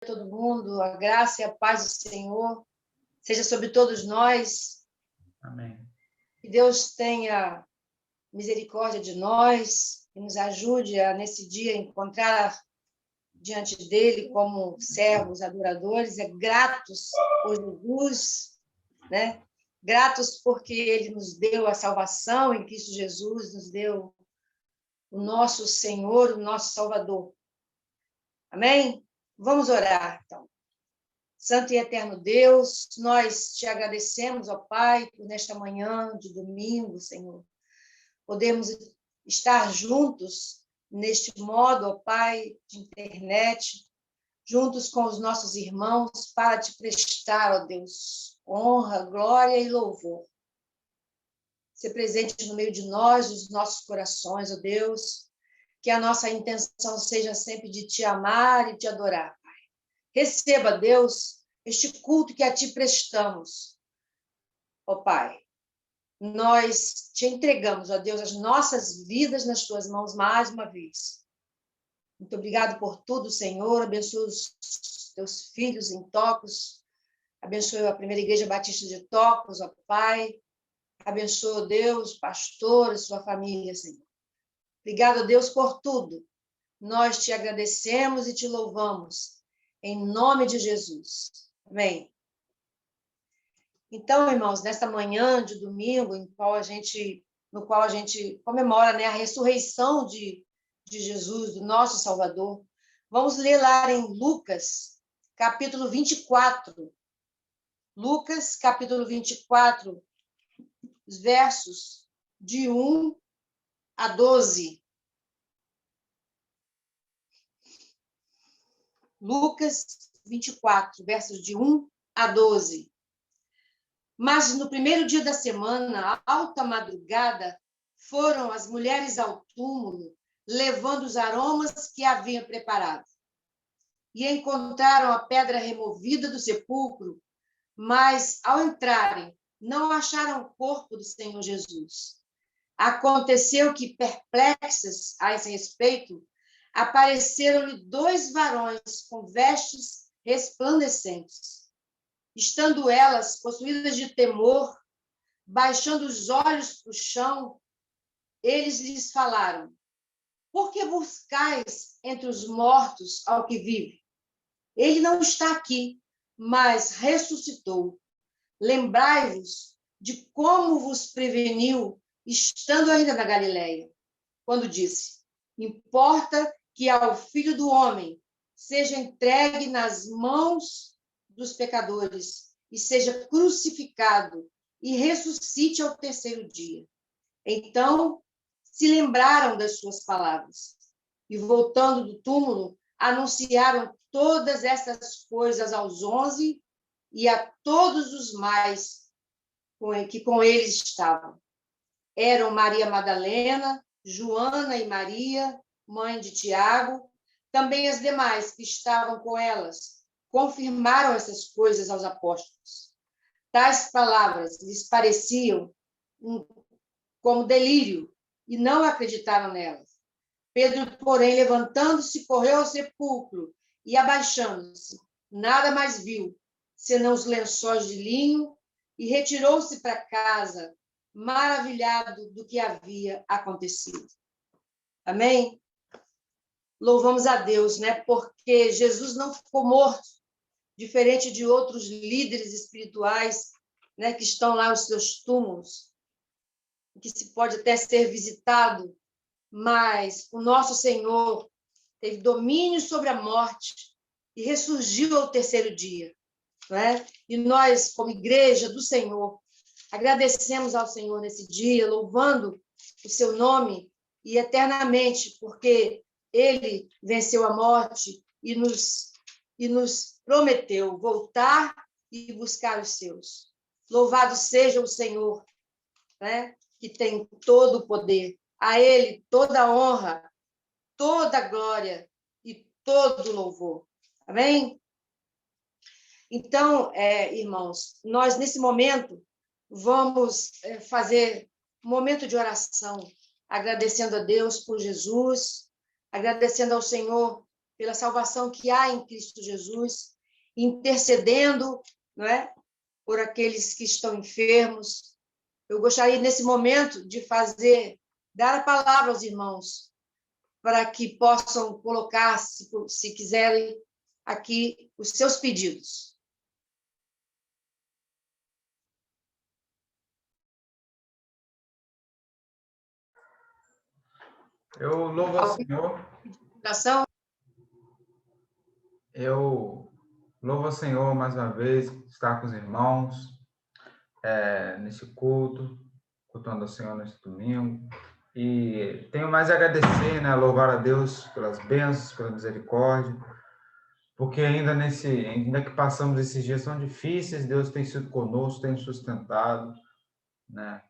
todo mundo, a graça e a paz do Senhor seja sobre todos nós. Amém. Que Deus tenha misericórdia de nós e nos ajude a, nesse dia, encontrar diante dele como servos, adoradores, gratos por Jesus, né? Gratos porque ele nos deu a salvação em Cristo Jesus, nos deu o nosso Senhor, o nosso Salvador. Amém? Vamos orar, então. Santo e eterno Deus, nós te agradecemos, ó Pai, por nesta manhã de domingo, Senhor, podemos estar juntos neste modo, ó Pai, de internet, juntos com os nossos irmãos, para te prestar, ó Deus, honra, glória e louvor. Ser presente no meio de nós, nos nossos corações, ó Deus, que a nossa intenção seja sempre de te amar e te adorar, Pai. Receba, Deus, este culto que a ti prestamos, ó Pai. Nós te entregamos, ó Deus, as nossas vidas nas tuas mãos mais uma vez. Muito obrigado por tudo, Senhor. Abençoa os teus filhos em Tocos. Abençoa a Primeira Igreja Batista de Tocos, ó Pai. Abençoa, Deus, pastor e sua família, Senhor. Obrigado, Deus, por tudo. Nós te agradecemos e te louvamos. Em nome de Jesus. Amém. Então, irmãos, nesta manhã de domingo, no qual a gente comemora, né, a ressurreição de Jesus, do nosso Salvador, vamos ler lá em Lucas, capítulo 24. Lucas, capítulo 24, os versos de 1 a 12. Lucas 24, versos de 1 a 12. Mas no primeiro dia da semana, à alta madrugada, foram as mulheres ao túmulo, levando os aromas que haviam preparado. E encontraram a pedra removida do sepulcro, mas, ao entrarem, não acharam o corpo do Senhor Jesus. Aconteceu que, perplexas a esse respeito, apareceram-lhe 2 varões com vestes resplandecentes. Estando elas possuídas de temor, baixando os olhos para o chão, eles lhes falaram: por que buscais entre os mortos ao que vive? Ele não está aqui, mas ressuscitou. Lembrai-vos de como vos preveniu, estando ainda na Galileia, quando disse: importa que ao Filho do Homem seja entregue nas mãos dos pecadores e seja crucificado e ressuscite ao terceiro dia. Então, se lembraram das suas palavras e, voltando do túmulo, anunciaram todas essas coisas aos 11 e a todos os mais que com eles estavam. Eram Maria Madalena, Joana e Maria, mãe de Tiago, também as demais que estavam com elas, confirmaram essas coisas aos apóstolos. Tais palavras lhes pareciam como delírio e não acreditaram nelas. Pedro, porém, levantando-se, correu ao sepulcro e, abaixando-se, nada mais viu, senão os lençóis de linho, e retirou-se para casa, maravilhado do que havia acontecido. Amém? Louvamos a Deus, né? Porque Jesus não ficou morto, diferente de outros líderes espirituais, né, que estão lá nos seus túmulos, que se pode até ser visitado, mas o nosso Senhor teve domínio sobre a morte e ressurgiu ao terceiro dia, né? E nós, como igreja do Senhor, agradecemos ao Senhor nesse dia, louvando o seu nome e eternamente, porque ele venceu a morte e nos prometeu voltar e buscar os seus. Louvado seja o Senhor, né, que tem todo o poder. A ele toda a honra, toda a glória e todo o louvor. Amém? Então, irmãos, nós, nesse momento, vamos fazer um momento de oração, agradecendo a Deus por Jesus, agradecendo ao Senhor pela salvação que há em Cristo Jesus, intercedendo, não é, por aqueles que estão enfermos. Eu gostaria, nesse momento, de dar a palavra aos irmãos, para que possam colocar, se quiserem, aqui os seus pedidos. Eu louvo ao Senhor. Eu louvo ao Senhor mais uma vez, estar com os irmãos nesse culto, cultuando ao Senhor nesse domingo. E tenho mais a agradecer, né, louvar a Deus pelas bênçãos, pela misericórdia, porque ainda que passamos esses dias tão difíceis, Deus tem sido conosco, tem nos sustentado, né?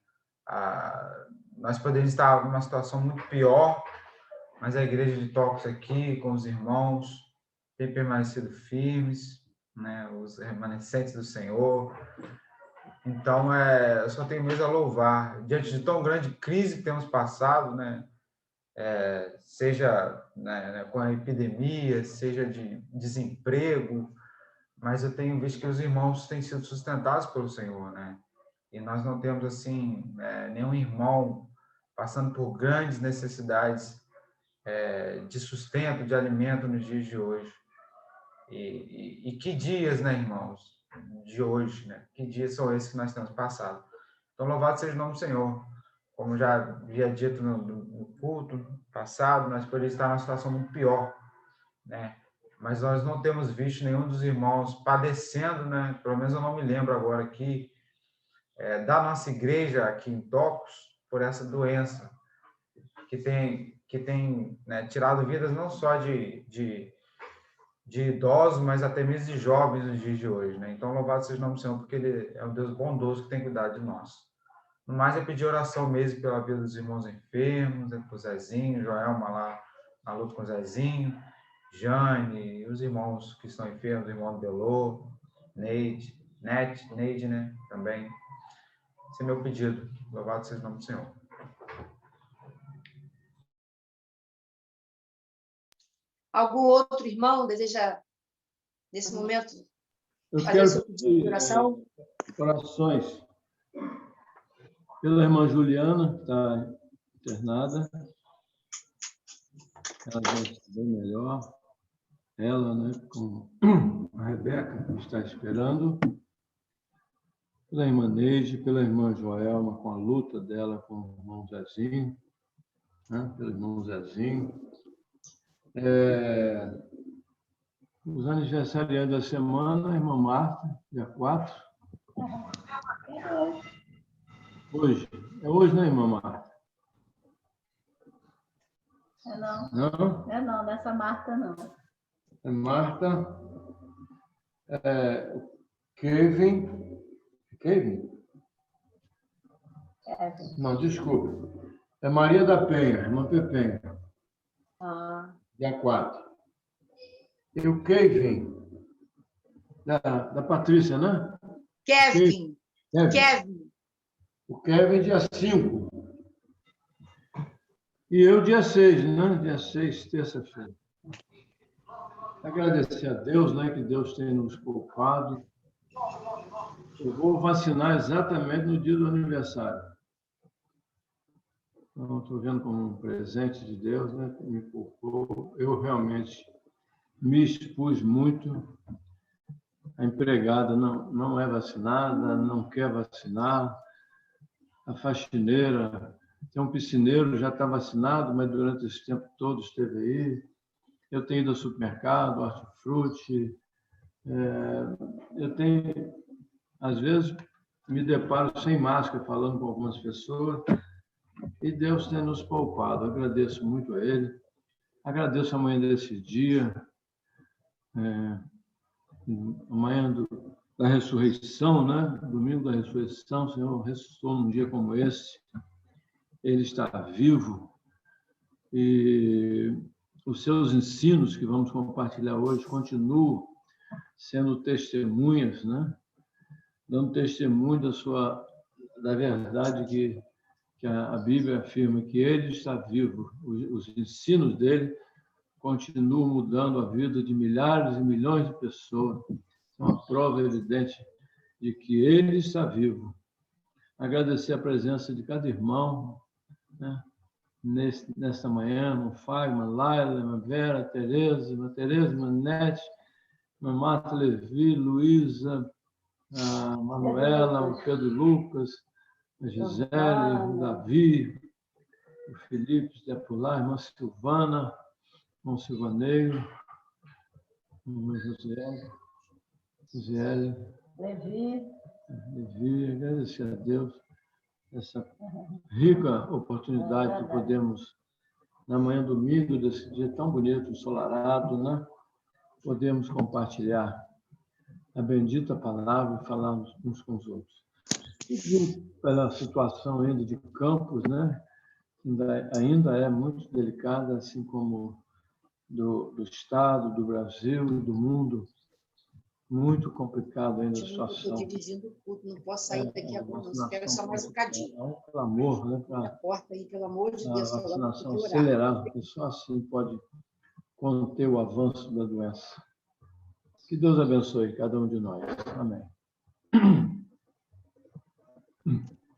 Nós poderíamos estar numa situação muito pior, mas a igreja de Tocos aqui, com os irmãos, tem permanecido firmes, né? Os remanescentes do Senhor. Então, eu só tenho mesmo a louvar. Diante de tão grande crise que temos passado, né? Seja, né, com a epidemia, seja de desemprego, mas eu tenho visto que os irmãos têm sido sustentados pelo Senhor, né? E nós não temos, assim, nenhum irmão passando por grandes necessidades de sustento, de alimento nos dias de hoje. E que dias, né, irmãos, de hoje, né? Que dias são esses que nós temos passado? Então, louvado seja o nome do Senhor. Como já havia dito no culto passado, nós poderíamos estar numa situação muito pior, né? Mas nós não temos visto nenhum dos irmãos padecendo, né? Pelo menos eu não me lembro agora aqui, da nossa igreja aqui em Tocos, por essa doença que tem né, tirado vidas não só de idosos, mas até mesmo de jovens nos dias de hoje, né? Então, louvado seja o nome do Senhor, porque Ele é um Deus bondoso que tem cuidado de nós. No mais, é pedir oração mesmo pela vida dos irmãos enfermos, né, pro Zezinho, Joelma lá na luta com o Zezinho, Jane, os irmãos que estão enfermos, o irmão Belô, Neide, né, também. Esse é meu pedido. Louvado seja o nome do Senhor. Algum outro irmão deseja, nesse momento, fazer o seu pedido de oração? Orações pela irmã Juliana, que está internada. Ela já está bem melhor. Ela, né, com a Rebeca, que está esperando. Pela irmã Neide, pela irmã Joelma, com a luta dela com o irmão Zezinho. Né, pelo irmão Zezinho. Os aniversariantes da semana, a irmã Marta, dia 4. Hoje. É hoje, né, irmã Marta? Não. Não? Não, dessa Marta não. É Marta. Kevin. Kevin? Não, desculpa. É Maria da Penha, irmã Pepenha. Dia 4. E o Kevin, da Patrícia, né? Kevin. O Kevin, dia 5. E eu, dia 6, né? Dia 6, terça-feira. Agradecer a Deus, né? Que Deus tem nos poupado. Eu vou vacinar exatamente no dia do aniversário. Então, estou vendo como um presente de Deus, né? Que me poupou. Eu realmente me expus muito. A empregada não é vacinada, não quer vacinar. A faxineira, tem um piscineiro, já está vacinado, mas durante esse tempo todo esteve aí. Eu tenho ido ao supermercado, hortifruti. Eu tenho, às vezes, me deparo sem máscara, falando com algumas pessoas, e Deus tem nos poupado. Agradeço muito a Ele. Agradeço a manhã desse dia, amanhã da ressurreição, né? Domingo da ressurreição, o Senhor ressuscitou num dia como esse. Ele está vivo e os seus ensinos que vamos compartilhar hoje continuam sendo testemunhas, né? Dando testemunho da verdade que a Bíblia afirma que ele está vivo. Os ensinos dele continuam mudando a vida de milhares e milhões de pessoas. É uma prova evidente de que Ele está vivo. Agradecer a presença de cada irmão, né? Nesta manhã, irmã Fagma, Laila, irmã Vera, irmã Tereza, irmã Nete, irmã Marta Levi, Luísa, a Manuela, o Pedro Lucas, a Gisele, o Davi, o Felipe, Zé Pular, a irmã Silvana, irmão Silvaneiro, irmã Josiele, Levi, agradecer a Deus essa rica oportunidade de podermos, na manhã domingo, desse dia tão bonito, ensolarado, né? Podemos compartilhar a bendita palavra e falarmos uns com os outros. E pela situação ainda de Campos, né? Ainda é muito delicada, assim como do Estado, do Brasil e do mundo. Muito complicado ainda a situação. Estou dividindo o culto, não posso sair daqui agora, não. Espera só mais um bocadinho. É um clamor, né? A porta aí, pelo amor de Deus. A vacinação acelerada, porque só assim pode conter o avanço da doença. Que Deus abençoe cada um de nós. Amém.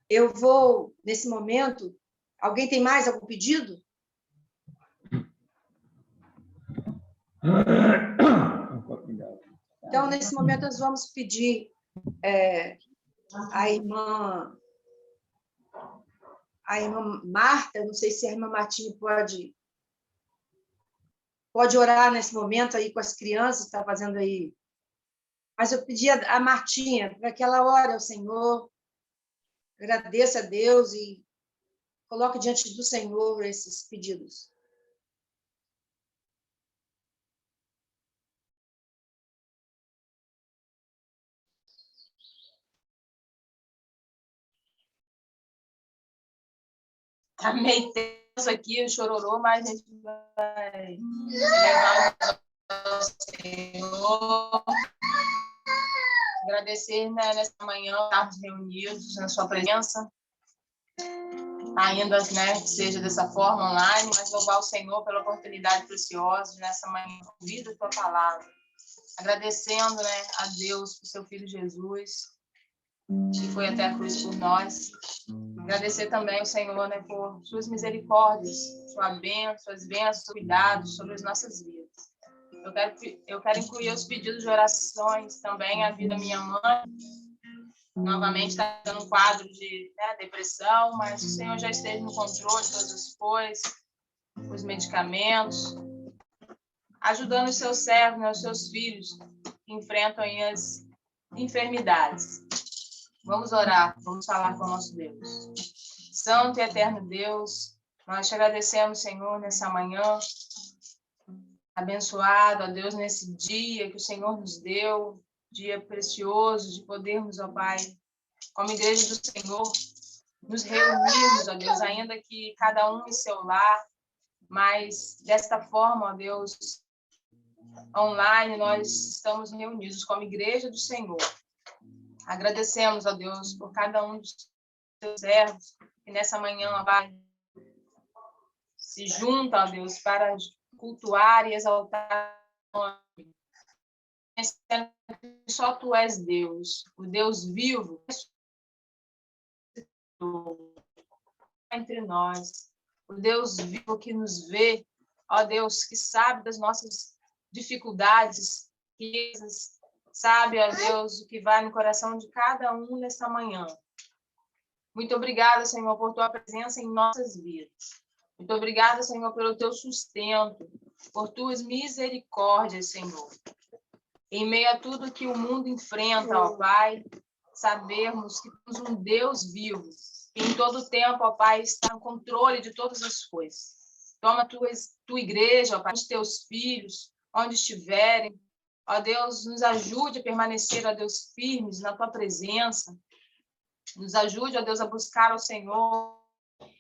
Eu vou, nesse momento, alguém tem mais algum pedido? Então, nesse momento, nós vamos pedir a irmã Marta, não sei se a irmã Martinha pode orar nesse momento aí com as crianças, está fazendo aí. Mas eu pedi a Martinha para que ela ore ao Senhor, agradeça a Deus e coloque diante do Senhor esses pedidos. Tá meio tenso aqui o chororô, mas a gente vai levar ao Senhor. Agradecer, né, nessa manhã, estarmos reunidos na sua presença. Ainda, né, que seja dessa forma online, mas louvar o Senhor pela oportunidade preciosa de nessa manhã ouvir a tua palavra. Agradecendo, né, a Deus por seu Filho Jesus, que foi até a cruz por nós. Agradecer também ao Senhor, né, por suas misericórdias, suas bênçãos, seus cuidados sobre as nossas vidas. Eu quero incluir os pedidos de orações também, a vida da minha mãe. Novamente está dando um quadro de depressão, mas o Senhor já esteja no controle de todas as coisas, os medicamentos, ajudando os seus servos, né, os seus filhos, que enfrentam aí as enfermidades. Vamos orar, vamos falar com o nosso Deus. Santo e eterno Deus, nós te agradecemos, Senhor, nessa manhã, abençoado, ó Deus, nesse dia que o Senhor nos deu, dia precioso de podermos, ó Pai, como igreja do Senhor, nos reunirmos, ó Deus, ainda que cada um em seu lar, mas desta forma, ó Deus, online, nós estamos reunidos como igreja do Senhor. Agradecemos, ó Deus, por cada um dos teus servos, que nessa manhã, ó Pai, se junta, ó Deus, para cultuar e exaltar o nome. Só Tu és Deus, o Deus vivo entre nós, o Deus vivo que nos vê, ó Deus, que sabe das nossas dificuldades, sabe, ó Deus, o que vai no coração de cada um nesta manhã. Muito obrigada, Senhor, por Tua presença em nossas vidas. Muito obrigada, Senhor, pelo Teu sustento, por Tuas misericórdias, Senhor. Em meio a tudo que o mundo enfrenta, ó Pai, sabermos que temos um Deus vivo, que em todo tempo, ó Pai, está no controle de todas as coisas. Toma tua igreja, ó Pai, os Teus filhos, onde estiverem. Ó Deus, nos ajude a permanecer, ó Deus, firmes na Tua presença. Nos ajude, ó Deus, a buscar ao Senhor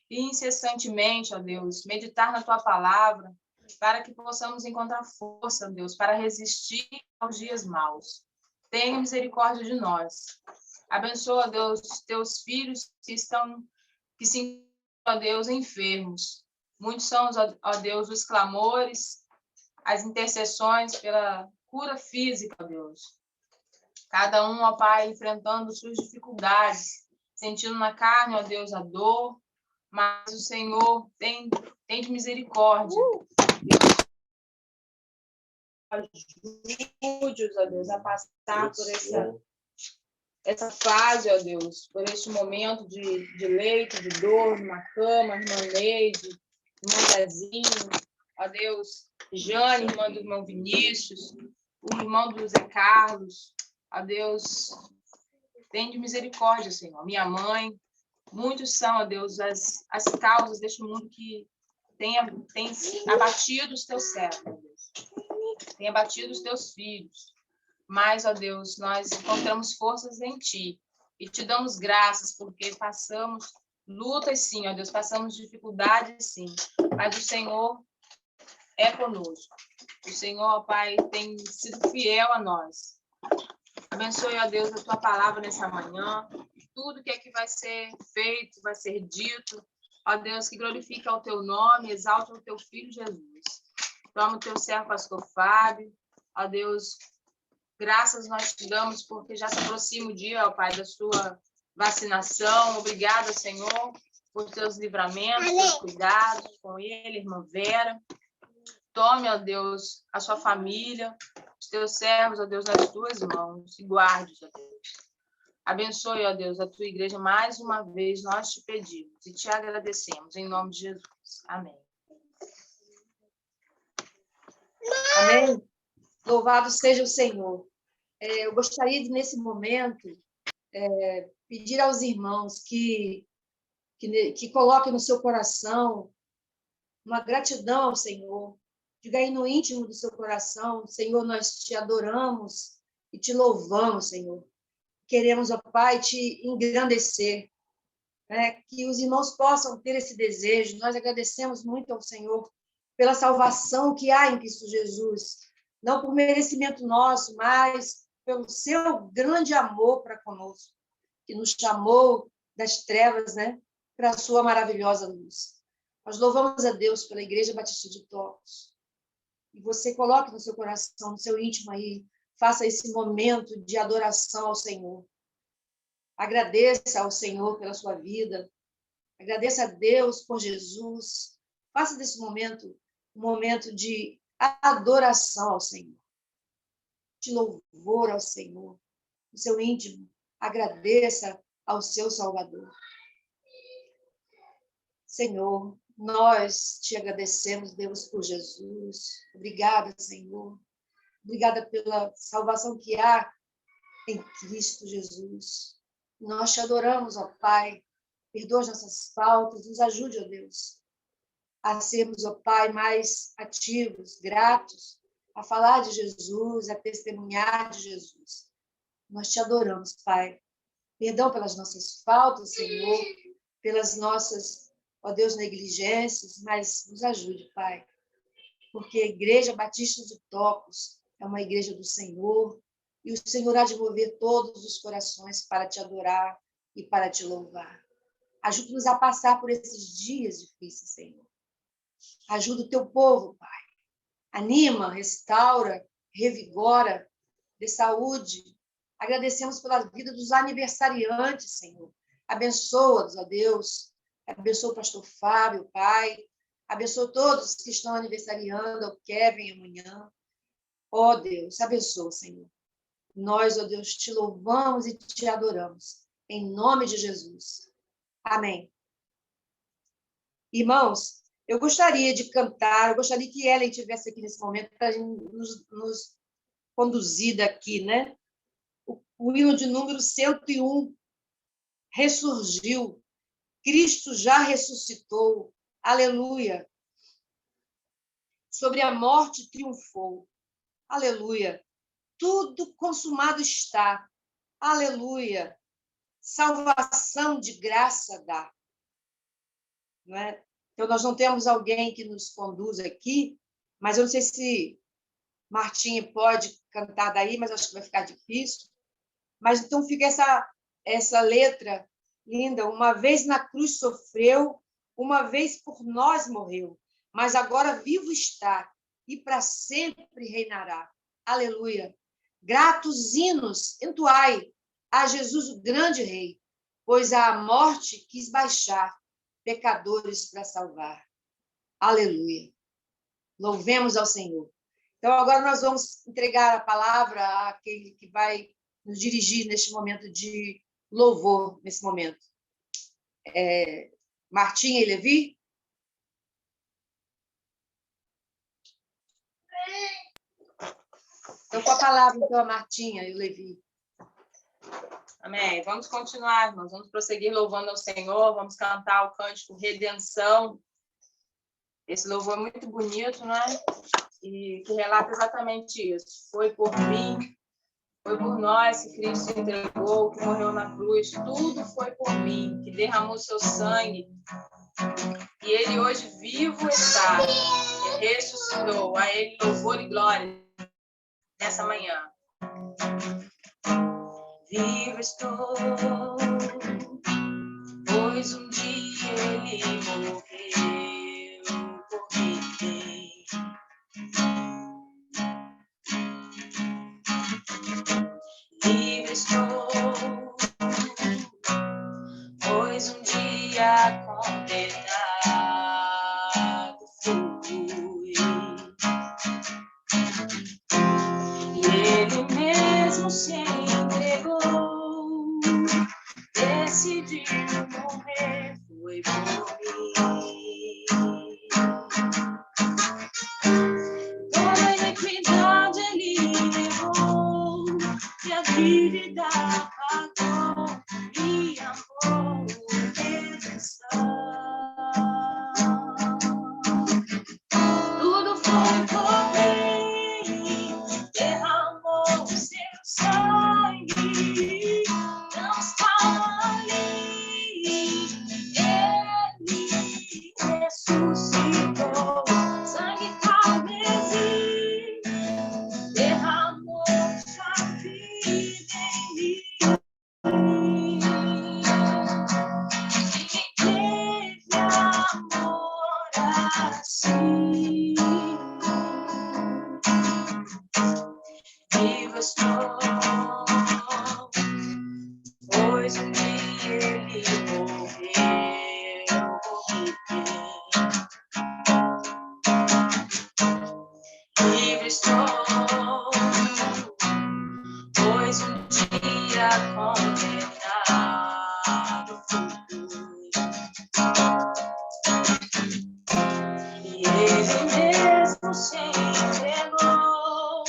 e incessantemente, ó Deus, meditar na Tua palavra, para que possamos encontrar força, Deus, para resistir aos dias maus. Tenha misericórdia de nós. Abençoa, Deus, Teus filhos que se encontram, ó Deus, enfermos. Muitos são, ó Deus, os clamores as intercessões pela cura física, ó Deus. Cada um, ó Pai, enfrentando suas dificuldades, sentindo na carne, ó Deus, a dor, mas o Senhor tem de misericórdia. Ajude-os, ó Deus, a passar por essa fase, ó Deus, por este momento de leito, de dor, numa cama, irmã Neide, irmão Zezinho, ó Deus, Jane, irmã do irmão Vinícius, o irmão do Zé Carlos, ó Deus, tem de misericórdia, Senhor. Minha mãe, muitos são, ó Deus, as causas deste mundo que tem abatido os teus servos, ó Deus. Tem abatido os teus filhos. Mas, ó Deus, nós encontramos forças em Ti e Te damos graças porque passamos lutas, sim, ó Deus, passamos dificuldades, sim, mas o Senhor é conosco. O Senhor, ó Pai, tem sido fiel a nós. Abençoe, ó Deus, a Tua palavra nessa manhã, tudo que é que vai ser feito, vai ser dito, ó Deus, que glorifica o Teu nome, exalta o Teu Filho Jesus. Toma o Teu servo, pastor Fábio, ó Deus, graças nós te damos porque já se aproxima o dia, ó Pai, da sua vacinação. Obrigada, Senhor, por teus livramentos, teus cuidados com ele, irmã Vera. Tome, ó Deus, a sua família, os teus servos, ó Deus, nas tuas mãos e guarde, ó Deus. Abençoe, ó Deus, a tua igreja mais uma vez, nós te pedimos e te agradecemos, em nome de Jesus. Amém. Amém? Louvado seja o Senhor. Eu gostaria de, nesse momento, pedir aos irmãos que coloquem no seu coração uma gratidão ao Senhor. Diga aí no íntimo do seu coração: Senhor, nós te adoramos e te louvamos, Senhor. Queremos, ó Pai, te engrandecer, né? Que os irmãos possam ter esse desejo. Nós agradecemos muito ao Senhor pela salvação que há em Cristo Jesus, não por merecimento nosso, mas pelo seu grande amor para conosco, que nos chamou das trevas, né, para a sua maravilhosa luz. Nós louvamos a Deus pela Igreja Batista de Tocos. E você coloque no seu coração, no seu íntimo aí, faça esse momento de adoração ao Senhor. Agradeça ao Senhor pela sua vida. Agradeça a Deus por Jesus. Faça desse momento um momento de adoração ao Senhor, de louvor ao Senhor. No seu íntimo, agradeça ao seu Salvador. Senhor, nós te agradecemos, Deus, por Jesus. Obrigada, Senhor. Obrigada pela salvação que há em Cristo Jesus. Nós te adoramos, ó Pai. Perdoa as nossas faltas, nos ajude, ó Deus, a sermos, ó Pai, mais ativos, gratos, a falar de Jesus, a testemunhar de Jesus. Nós te adoramos, Pai. Perdão pelas nossas faltas, Senhor, pelas nossas, ó Deus, negligências, mas nos ajude, Pai, porque a Igreja Batista de Tocos é uma igreja do Senhor e o Senhor há de mover todos os corações para te adorar e para te louvar. Ajuda-nos a passar por esses dias difíceis, Senhor. Ajuda o teu povo, Pai. Anima, restaura, revigora, dê saúde. Agradecemos pela vida dos aniversariantes, Senhor. Abençoa-os, ó Deus. Abençoa o pastor Fábio, Pai. Abençoa todos que estão aniversariando, o Kevin amanhã. Ó Deus, abençoa, Senhor. Nós, ó Deus, te louvamos e te adoramos. Em nome de Jesus. Amém. Irmãos, eu gostaria de cantar, eu gostaria que Ellen estivesse aqui nesse momento para nos conduzir daqui, né? O hino de número 101, ressurgiu, Cristo já ressuscitou, aleluia. Sobre a morte triunfou, aleluia. Tudo consumado está, aleluia. Salvação de graça dá. Não é? Então, nós não temos alguém que nos conduza aqui, mas eu não sei se Martinha pode cantar daí, mas acho que vai ficar difícil. Mas então fica essa letra linda. Uma vez na cruz sofreu, uma vez por nós morreu, mas agora vivo está e para sempre reinará. Aleluia. Gratos hinos entoai a Jesus, o grande Rei, pois a morte quis baixar pecadores para salvar. Aleluia. Louvemos ao Senhor. Então, agora nós vamos entregar a palavra àquele que vai nos dirigir neste momento de louvor, nesse momento. Martinha e Levi? Então, com a palavra, então, a Martinha e o Levi. Amém. Vamos continuar, irmãos. Vamos prosseguir louvando ao Senhor. Vamos cantar o cântico Redenção. Esse louvor é muito bonito, né? E que relata exatamente isso. Foi por mim, foi por nós que Cristo se entregou, que morreu na cruz. Tudo foi por mim, que derramou seu sangue. E ele hoje vivo está, e ressuscitou. A ele louvor e glória nessa manhã. Vivo estou, pois um dia ele morreu por mim. Livre estou, pois um dia condenado fui. E ele mesmo se entregou, decidiu morrer, foi por mim. Toda a iniquidade ele levou, e a dívida pagou, e amor, redenção. Tudo foi por mim, derramou seu sangue, não estava ali, ele ressuscitou, sangue carmesim, derramou sua vida em mim. Ninguém teve amor assim. Vivo estou, pois um dia ele morreu por mim. Livre estou, pois um dia condenado fui. E ele mesmo se entregou,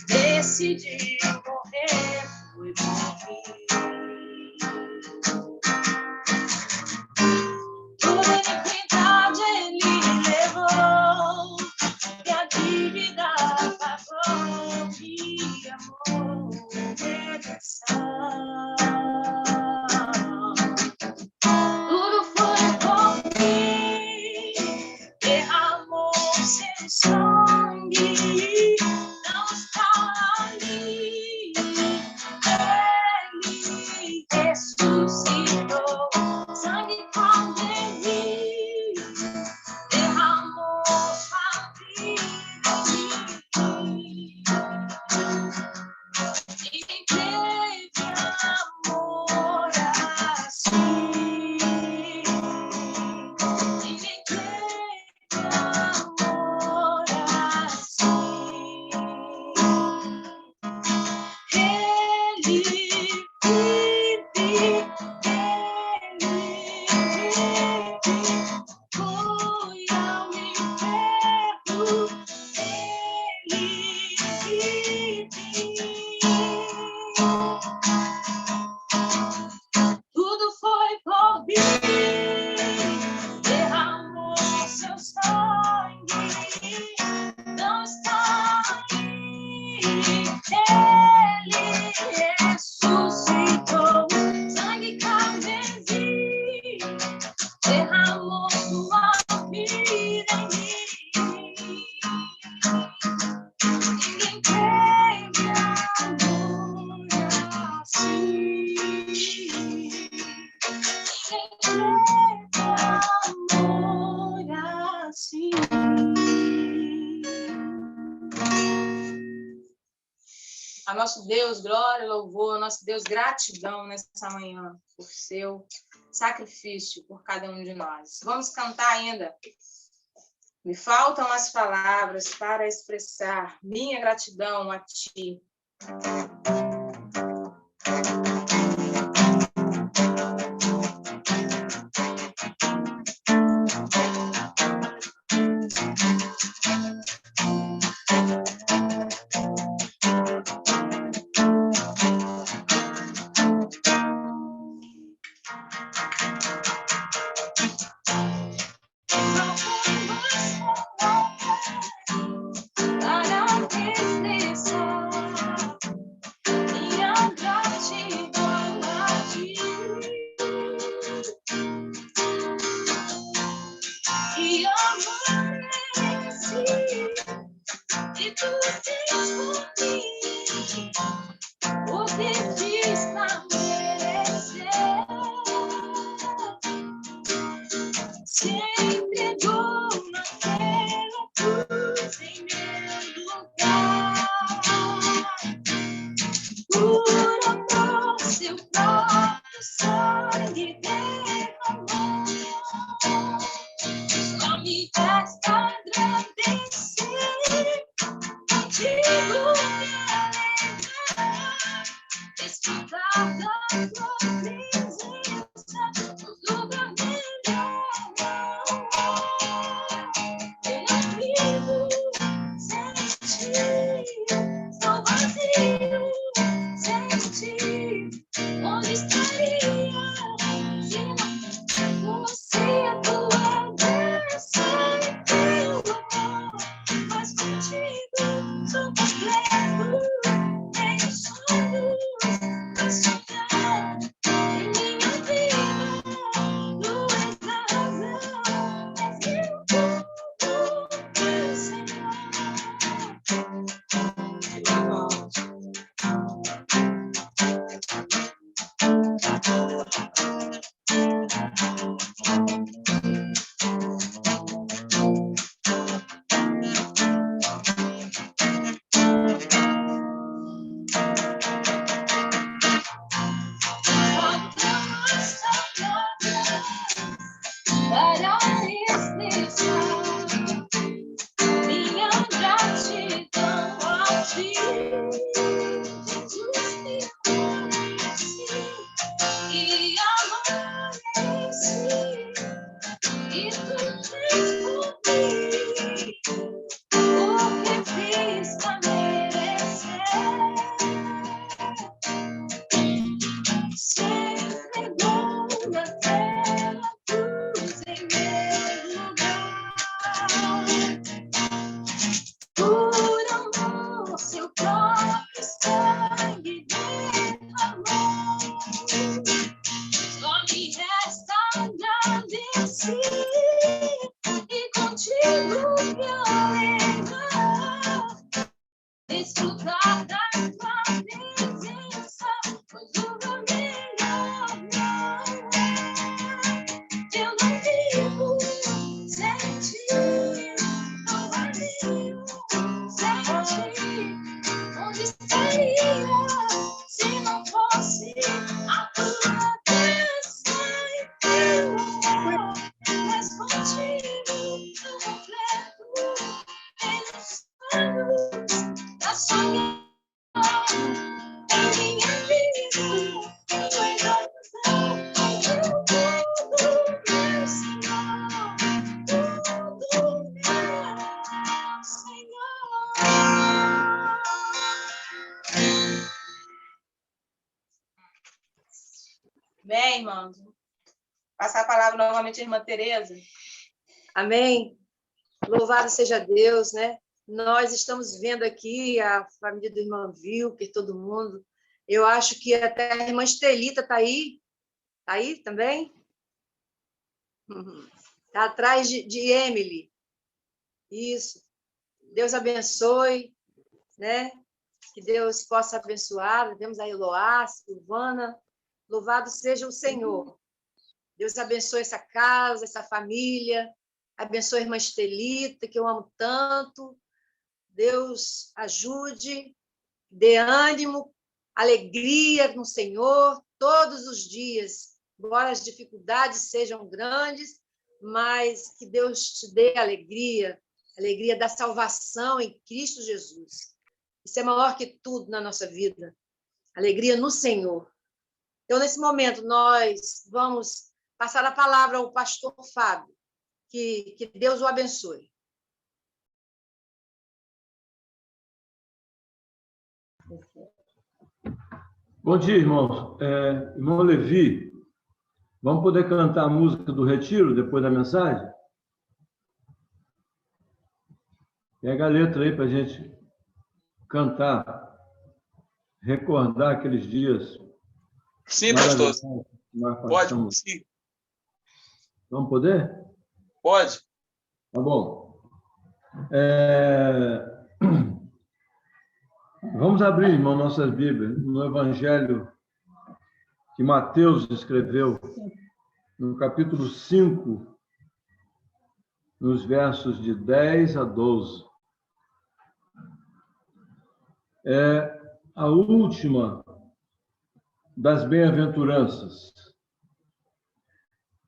decidiu morrer, foi por mim. Toda iniquidade ele levou, e a dívida pagou, e amor, redenção. Tudo foi por mim, derramou seu sangue, não está ali, ele ressuscitou, sangue carmesim, derramou sua vida em mim. Ninguém teve amor assim. Ninguém teve amor assim. Ele vive, foi ao inferno, ele vive. Tudo foi por mim, derramou seu sangue, não está ali, ele ressuscitou. A nosso Deus, glória, louvor, a nosso Deus, gratidão nessa manhã por seu sacrifício por cada um de nós. Vamos cantar ainda. Me faltam as palavras para expressar minha gratidão a ti. Bem, irmãos. Passar a palavra novamente à irmã Tereza. Amém. Louvado seja Deus, né? Nós estamos vendo aqui a família do irmão Vilker, todo mundo. Eu acho que até a irmã Estelita está aí. Está aí também? Está atrás de Emily. Isso. Deus abençoe, né? Que Deus possa abençoar. Temos a Eloá, Silvana. Louvado seja o Senhor. Deus abençoe essa casa, essa família. Abençoe a irmã Estelita, que eu amo tanto. Deus ajude dê ânimo, alegria no Senhor todos os dias, embora as dificuldades sejam grandes, mas que Deus te dê alegria, alegria da salvação em Cristo Jesus. Isso é maior que tudo na nossa vida, alegria no Senhor. Então, nesse momento, nós vamos passar a palavra ao pastor Fábio, que Deus o abençoe. Bom dia, irmãos. Irmão Levi, vamos poder cantar a música do Retiro depois da mensagem? Pega a letra aí para a gente cantar, recordar aqueles dias. Sim, pastor. Pode, sim. Vamos poder? Pode. Tá bom. Vamos abrir, irmão, nossas Bíblias, no Evangelho que Mateus escreveu, no capítulo 5, nos versos de 10 a 12. É a última das bem-aventuranças.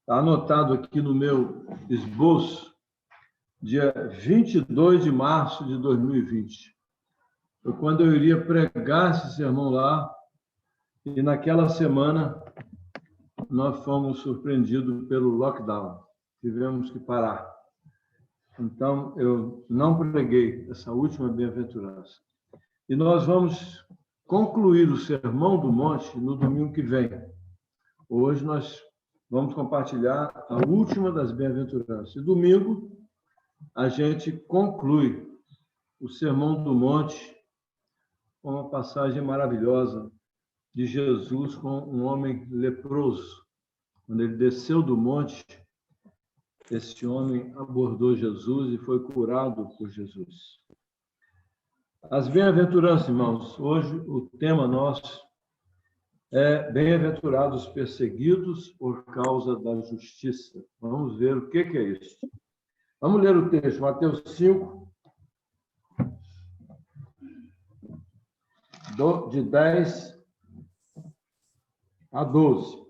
Está anotado aqui no meu esboço, dia 22 de março de 2020. Foi quando eu iria pregar esse sermão lá, e naquela semana nós fomos surpreendidos pelo lockdown. Tivemos que parar. Então, eu não preguei essa última bem-aventurança. E nós vamos concluir o Sermão do Monte no domingo que vem. Hoje nós vamos compartilhar a última das bem-aventuranças. E domingo a gente conclui o Sermão do Monte com uma passagem maravilhosa de Jesus com um homem leproso. Quando ele desceu do monte, esse homem abordou Jesus e foi curado por Jesus. As bem-aventuranças, irmãos, hoje o tema nosso é bem-aventurados perseguidos por causa da justiça. Vamos ver o que é isso. Vamos ler o texto, Mateus 5, de 10 a 12.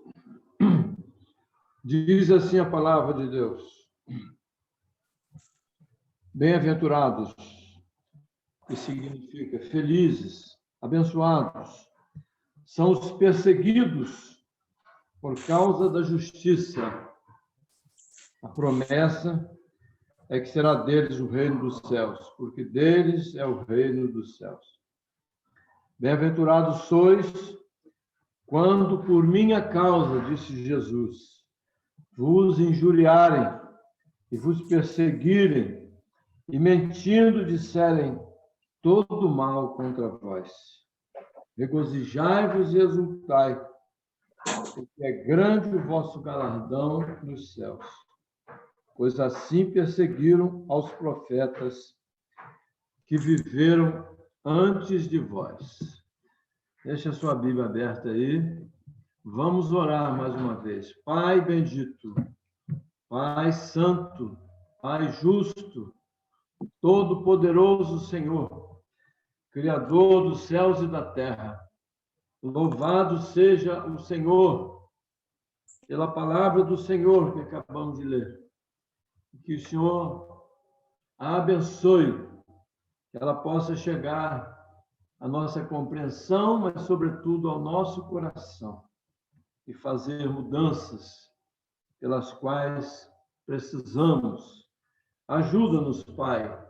Diz assim a palavra de Deus: bem-aventurados, que significa felizes, abençoados, são os perseguidos por causa da justiça. A promessa é que será deles o reino dos céus, porque deles é o reino dos céus. Bem-aventurados sois quando por minha causa, disse Jesus, vos injuriarem e vos perseguirem e mentindo disserem todo mal contra vós. Regozijai-vos e exultai, porque é grande o vosso galardão nos céus. Pois assim perseguiram aos profetas que viveram antes de vós. Deixa a sua Bíblia aberta aí. Vamos orar mais uma vez. Pai bendito, Pai santo, Pai justo, todo-poderoso Senhor, Criador dos céus e da terra, louvado seja o Senhor pela palavra do Senhor que acabamos de ler. Que o Senhor a abençoe, que ela possa chegar à nossa compreensão, mas, sobretudo, ao nosso coração, e fazer mudanças pelas quais precisamos. Ajuda-nos, Pai,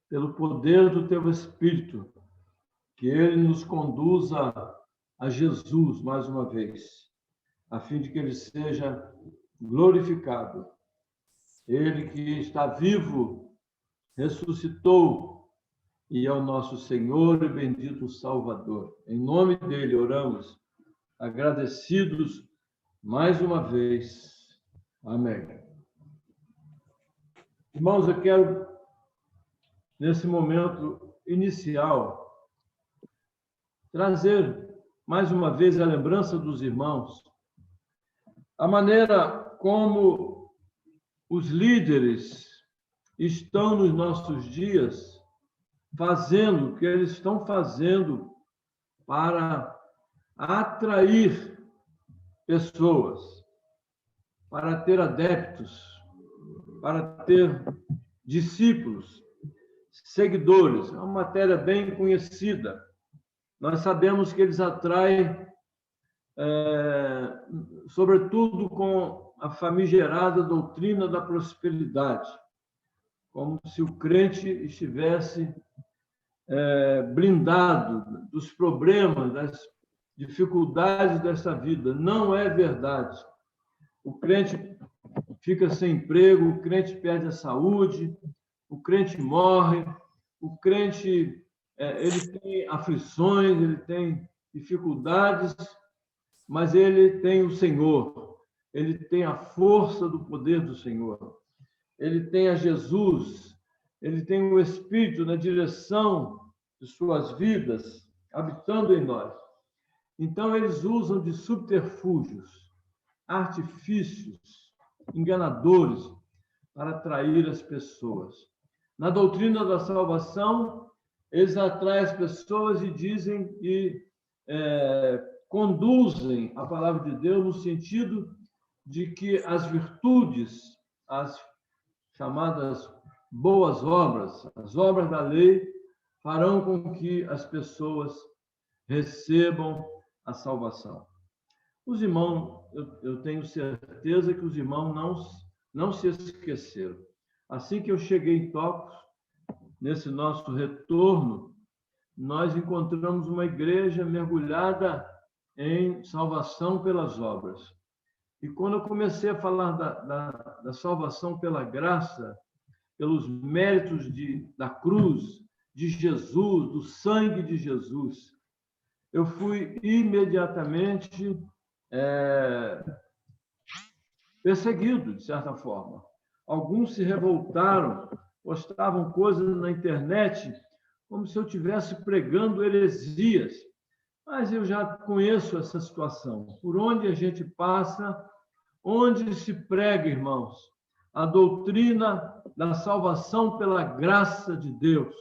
pelo poder do Teu Espírito, que Ele nos conduza a Jesus mais uma vez, a fim de que Ele seja glorificado. Ele que está vivo, ressuscitou, e é o nosso Senhor e bendito Salvador. Em nome dele oramos, agradecidos mais uma vez. Amém. Irmãos, eu quero, nesse momento inicial, trazer mais uma vez a lembrança dos irmãos, a maneira como os líderes estão nos nossos dias fazendo, o que eles estão fazendo para atrair pessoas, para ter adeptos, para ter discípulos, seguidores. É uma matéria bem conhecida. Nós sabemos que eles atraem, sobretudo com a famigerada doutrina da prosperidade, como se o crente estivesse blindado dos problemas, das dificuldades dessa vida. Não é verdade. O crente fica sem emprego, o crente perde a saúde, o crente morre, o crente ele tem aflições, ele tem dificuldades, mas ele tem o Senhor, ele tem a força do poder do Senhor, ele tem a Jesus, ele tem o Espírito na direção de suas vidas, habitando em nós. Então, eles usam de subterfúgios, artifícios, enganadores, para atrair as pessoas. Na doutrina da salvação, eles atraem as pessoas e dizem e conduzem a palavra de Deus no sentido de que as virtudes, as chamadas boas obras, as obras da lei, farão com que as pessoas recebam a salvação. Os irmãos, eu tenho certeza que os irmãos não se esqueceram. Assim que eu cheguei em Tóquio, nesse nosso retorno, nós encontramos uma igreja mergulhada em salvação pelas obras. E quando eu comecei a falar da salvação pela graça, pelos méritos da cruz, de Jesus, do sangue de Jesus, eu fui imediatamente perseguido, de certa forma. Alguns se revoltaram, postavam coisas na internet como se eu estivesse pregando heresias. Mas eu já conheço essa situação. Por onde a gente passa, onde se prega, irmãos, a doutrina da salvação pela graça de Deus,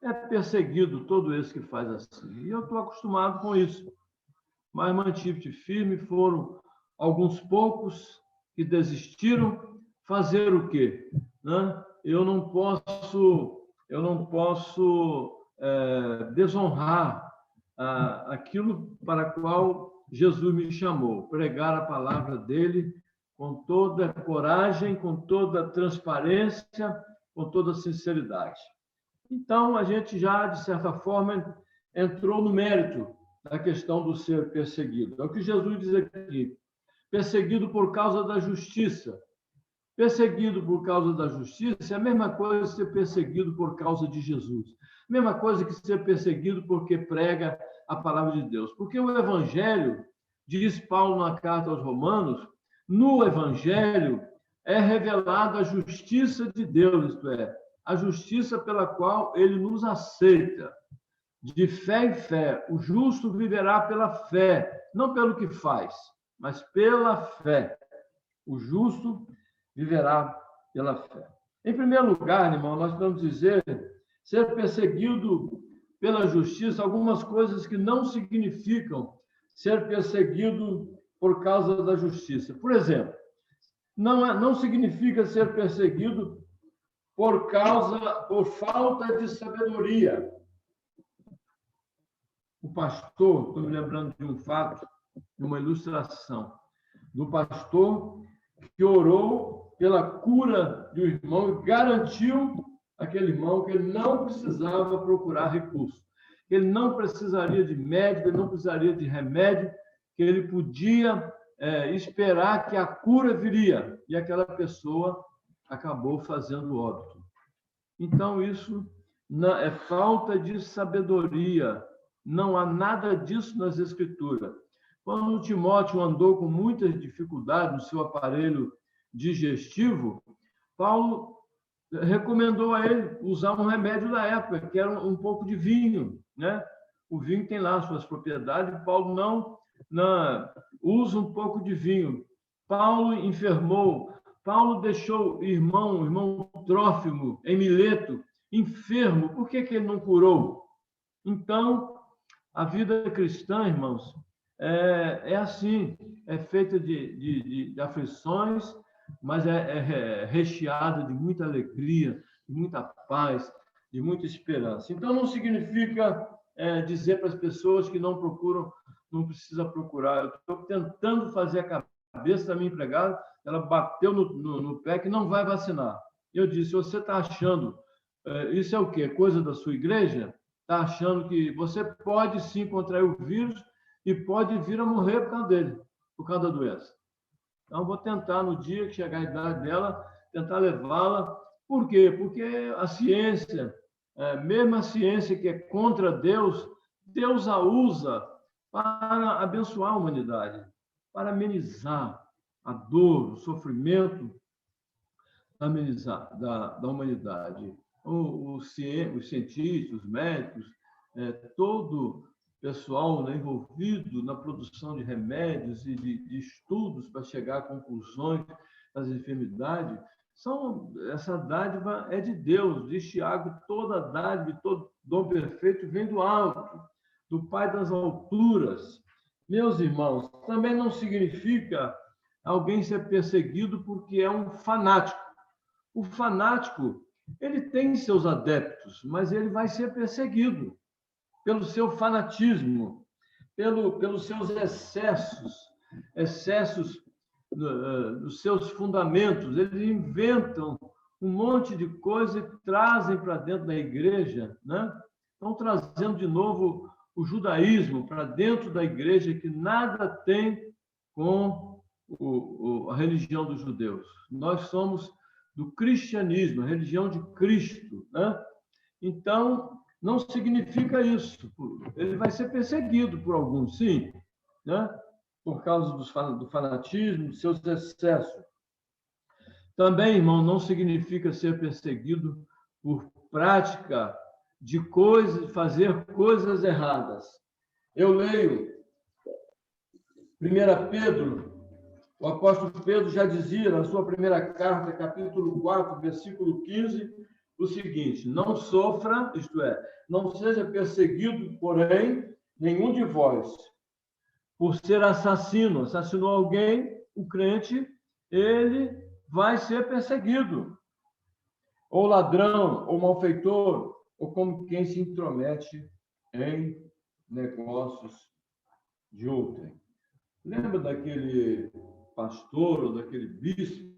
é perseguido todo esse que faz assim. E eu estou acostumado com isso. Mas mantive-te firme, foram alguns poucos que desistiram. Fazer o quê? Eu não posso desonrar aquilo para o qual Jesus me chamou, pregar a palavra dele com toda coragem, com toda transparência, com toda sinceridade. Então, a gente já, de certa forma, entrou no mérito da questão do ser perseguido. É o que Jesus diz aqui: perseguido por causa da justiça. Perseguido por causa da justiça é a mesma coisa que ser perseguido por causa de Jesus. Mesma coisa que ser perseguido porque prega a palavra de Deus. Porque o Evangelho, diz Paulo na carta aos Romanos, no Evangelho é revelada a justiça de Deus, isto é, a justiça pela qual ele nos aceita. De fé em fé, o justo viverá pela fé, não pelo que faz, mas pela fé. O justo viverá pela fé. Em primeiro lugar, irmão, nós vamos dizer ser perseguido pela justiça, algumas coisas que não significam ser perseguido por causa da justiça. Por exemplo, não significa ser perseguido por falta de sabedoria. O pastor, estou me lembrando de um fato, de uma ilustração, do pastor que orou pela cura de um irmão e garantiu àquele irmão que ele não precisava procurar recurso, que ele não precisaria de médico, ele não precisaria de remédio, que ele podia esperar que a cura viria. E aquela pessoa acabou fazendo óbito. Então, isso é falta de sabedoria. Não há nada disso nas Escrituras. Quando Timóteo andou com muitas dificuldades no seu aparelho digestivo, Paulo recomendou a ele usar um remédio da época, que era um pouco de vinho, né? O vinho tem lá suas propriedades, Paulo não usa um pouco de vinho. Paulo enfermou, Paulo deixou o irmão Trófimo em Mileto, enfermo, por que ele não curou? Então, a vida cristã, irmãos, é assim, é feita de aflições, mas é recheada de muita alegria, de muita paz, de muita esperança. Então, não significa dizer para as pessoas que não procuram, não precisa procurar. Eu estou tentando fazer a cabeça da minha empregada, ela bateu no pé que não vai vacinar. Eu disse, você está achando, isso é o quê? Coisa da sua igreja? Está achando que você pode sim contrair o vírus e pode vir a morrer por causa dele, por causa da doença. Então, vou tentar, no dia que chegar a idade dela, tentar levá-la. Por quê? Porque a ciência, mesmo a ciência que é contra Deus, Deus a usa para abençoar a humanidade, para amenizar a dor, o sofrimento da humanidade. Os cientistas, os médicos, todo pessoal, né, envolvido na produção de remédios e de estudos para chegar a conclusões das enfermidades, essa dádiva é de Deus. Diz Tiago, toda dádiva e todo dom perfeito vem do alto, do Pai das alturas. Meus irmãos, também não significa alguém ser perseguido porque é um fanático. O fanático, ele tem seus adeptos, mas ele vai ser perseguido pelo seu fanatismo, pelos seus excessos dos seus fundamentos. Eles inventam um monte de coisa e trazem para dentro da igreja, né? Estão trazendo de novo o judaísmo para dentro da igreja, que nada tem com a religião dos judeus. Nós somos do cristianismo, a religião de Cristo, né? Então, não significa isso. Ele vai ser perseguido por alguns, sim, né? Por causa do fanatismo, dos seus excessos. Também, irmão, não significa ser perseguido por prática de fazer coisas erradas. Eu leio 1 Pedro, o apóstolo Pedro já dizia na sua primeira carta, capítulo 4, versículo 15, o seguinte: não sofra, isto é, não seja perseguido, porém, nenhum de vós, por ser assassinou alguém, o crente, ele vai ser perseguido. Ou ladrão, ou malfeitor, ou como quem se intromete em negócios de outrem. Lembra daquele pastor ou daquele bispo